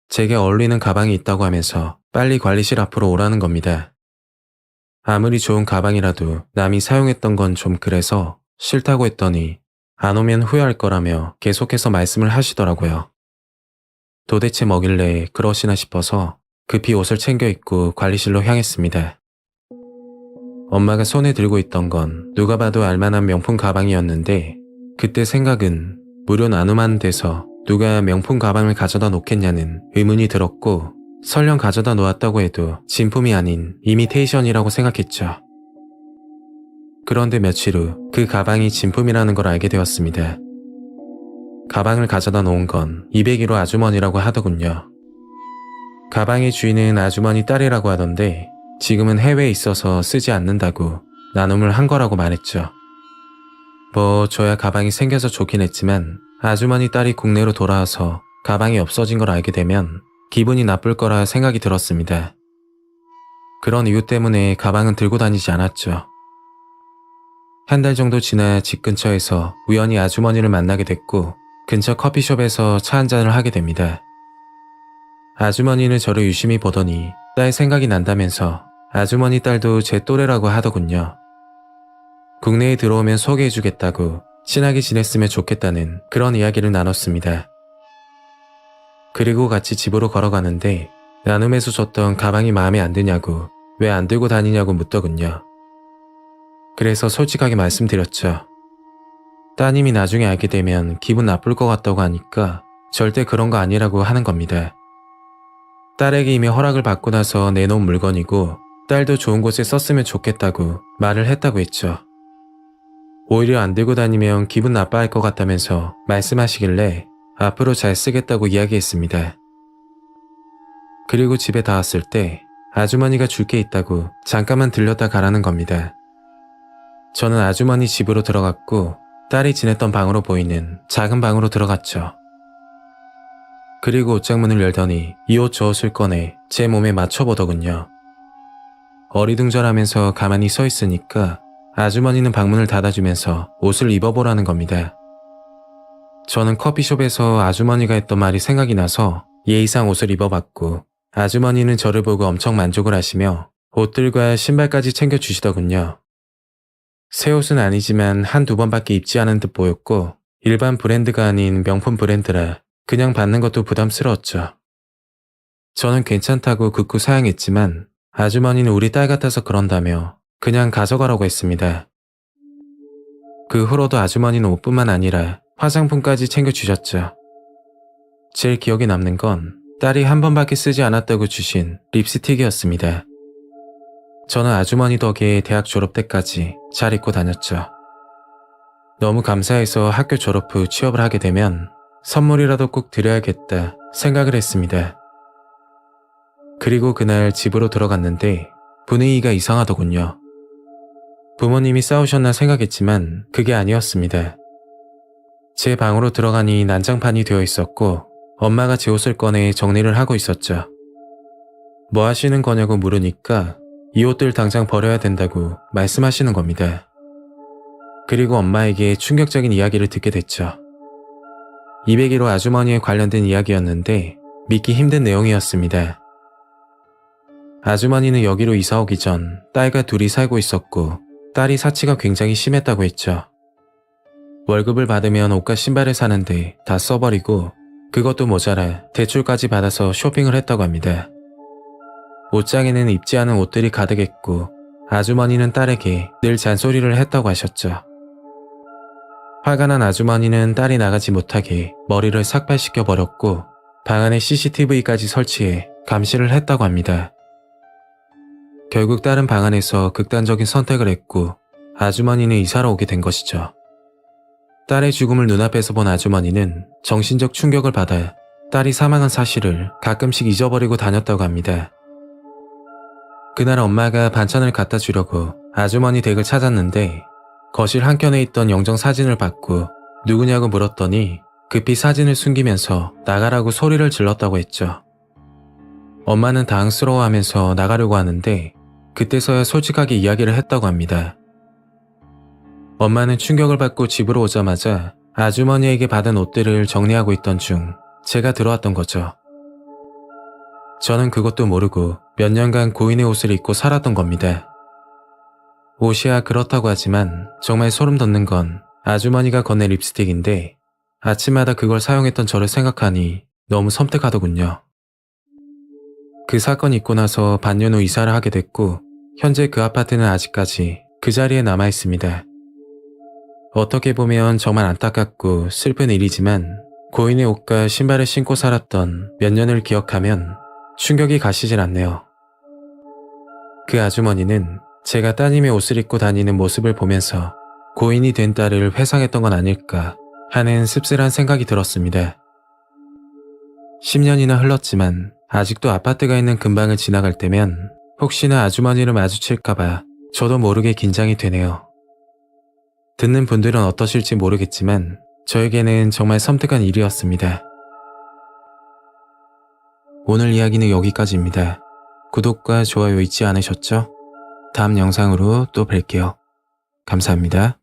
제게 어울리는 가방이 있다고 하면서 빨리 관리실 앞으로 오라는 겁니다. 아무리 좋은 가방이라도 남이 사용했던 건 좀 그래서 싫다고 했더니 안 오면 후회할 거라며 계속해서 말씀을 하시더라고요. 도대체 뭐길래 그러시나 싶어서 급히 옷을 챙겨 입고 관리실로 향했습니다. 엄마가 손에 들고 있던 건 누가 봐도 알만한 명품 가방이었는데 그때 생각은 무료 나눔하는 데서 누가 명품 가방을 가져다 놓겠냐는 의문이 들었고 설령 가져다 놓았다고 해도 진품이 아닌 이미테이션이라고 생각했죠. 그런데 며칠 후 그 가방이 진품이라는 걸 알게 되었습니다. 가방을 가져다 놓은 건 201호 아주머니라고 하더군요. 가방의 주인은 아주머니 딸이라고 하던데 지금은 해외에 있어서 쓰지 않는다고 나눔을 한 거라고 말했죠. 뭐 저야 가방이 생겨서 좋긴 했지만 아주머니 딸이 국내로 돌아와서 가방이 없어진 걸 알게 되면 기분이 나쁠 거라 생각이 들었습니다. 그런 이유 때문에 가방은 들고 다니지 않았죠. 한 달 정도 지나 집 근처에서 우연히 아주머니를 만나게 됐고 근처 커피숍에서 차 한잔을 하게 됩니다. 아주머니는 저를 유심히 보더니 딸 생각이 난다면서 아주머니 딸도 제 또래라고 하더군요. 국내에 들어오면 소개해주겠다고 친하게 지냈으면 좋겠다는 그런 이야기를 나눴습니다. 그리고 같이 집으로 걸어가는데 나눔에서 줬던 가방이 마음에 안 드냐고 왜 안 들고 다니냐고 묻더군요. 그래서 솔직하게 말씀드렸죠. 따님이 나중에 알게 되면 기분 나쁠 것 같다고 하니까 절대 그런 거 아니라고 하는 겁니다. 딸에게 이미 허락을 받고 나서 내놓은 물건이고 딸도 좋은 곳에 썼으면 좋겠다고 말을 했다고 했죠. 오히려 안 들고 다니면 기분 나빠할 것 같다면서 말씀하시길래 앞으로 잘 쓰겠다고 이야기했습니다. 그리고 집에 닿았을 때 아주머니가 줄 게 있다고 잠깐만 들렸다 가라는 겁니다. 저는 아주머니 집으로 들어갔고 딸이 지냈던 방으로 보이는 작은 방으로 들어갔죠. 그리고 옷장문을 열더니 이 옷 저 옷을 꺼내 제 몸에 맞춰보더군요. 어리둥절하면서 가만히 서 있으니까 아주머니는 방문을 닫아주면서 옷을 입어보라는 겁니다. 저는 커피숍에서 아주머니가 했던 말이 생각이 나서 예의상 옷을 입어봤고 아주머니는 저를 보고 엄청 만족을 하시며 옷들과 신발까지 챙겨주시더군요. 새 옷은 아니지만 한두 번밖에 입지 않은 듯 보였고 일반 브랜드가 아닌 명품 브랜드라 그냥 받는 것도 부담스러웠죠. 저는 괜찮다고 극구 사양했지만 아주머니는 우리 딸 같아서 그런다며 그냥 가져가라고 했습니다. 그 후로도 아주머니는 옷뿐만 아니라 화장품까지 챙겨주셨죠. 제일 기억에 남는 건 딸이 한 번밖에 쓰지 않았다고 주신 립스틱이었습니다. 저는 아주머니 덕에 대학 졸업 때까지 잘 입고 다녔죠. 너무 감사해서 학교 졸업 후 취업을 하게 되면 선물이라도 꼭 드려야겠다 생각을 했습니다. 그리고 그날 집으로 들어갔는데 분위기가 이상하더군요. 부모님이 싸우셨나 생각했지만 그게 아니었습니다. 제 방으로 들어가니 난장판이 되어 있었고 엄마가 제 옷을 꺼내 정리를 하고 있었죠. 뭐 하시는 거냐고 물으니까 이 옷들 당장 버려야 된다고 말씀하시는 겁니다. 그리고 엄마에게 충격적인 이야기를 듣게 됐죠. 201호 아주머니에 관련된 이야기였는데 믿기 힘든 내용이었습니다. 아주머니는 여기로 이사 오기 전 딸과 둘이 살고 있었고 딸이 사치가 굉장히 심했다고 했죠. 월급을 받으면 옷과 신발을 사는데 다 써버리고 그것도 모자라 대출까지 받아서 쇼핑을 했다고 합니다. 옷장에는 입지 않은 옷들이 가득했고 아주머니는 딸에게 늘 잔소리를 했다고 하셨죠. 화가 난 아주머니는 딸이 나가지 못하게 머리를 삭발시켜 버렸고 방 안에 CCTV까지 설치해 감시를 했다고 합니다. 결국 딸은 방 안에서 극단적인 선택을 했고 아주머니는 이사를 오게 된 것이죠. 딸의 죽음을 눈앞에서 본 아주머니는 정신적 충격을 받아 딸이 사망한 사실을 가끔씩 잊어버리고 다녔다고 합니다. 그날 엄마가 반찬을 갖다 주려고 아주머니 댁을 찾았는데 거실 한켠에 있던 영정 사진을 받고 누구냐고 물었더니 급히 사진을 숨기면서 나가라고 소리를 질렀다고 했죠. 엄마는 당황스러워하면서 나가려고 하는데 그때서야 솔직하게 이야기를 했다고 합니다. 엄마는 충격을 받고 집으로 오자마자 아주머니에게 받은 옷들을 정리하고 있던 중 제가 들어왔던 거죠. 저는 그것도 모르고 몇 년간 고인의 옷을 입고 살았던 겁니다. 옷이야 그렇다고 하지만 정말 소름 돋는 건 아주머니가 건넨 립스틱인데 아침마다 그걸 사용했던 저를 생각하니 너무 섬뜩하더군요. 그 사건이 있고 나서 반년 후 이사를 하게 됐고 현재 그 아파트는 아직까지 그 자리에 남아 있습니다. 어떻게 보면 정말 안타깝고 슬픈 일이지만 고인의 옷과 신발을 신고 살았던 몇 년을 기억하면 충격이 가시질 않네요. 그 아주머니는 제가 따님의 옷을 입고 다니는 모습을 보면서 고인이 된 딸을 회상했던 건 아닐까 하는 씁쓸한 생각이 들었습니다. 10년이나 흘렀지만 아직도 아파트가 있는 근방을 지나갈 때면 혹시나 아주머니를 마주칠까봐 저도 모르게 긴장이 되네요. 듣는 분들은 어떠실지 모르겠지만 저에게는 정말 섬뜩한 일이었습니다. 오늘 이야기는 여기까지입니다. 구독과 좋아요 잊지 않으셨죠? 다음 영상으로 또 뵐게요. 감사합니다.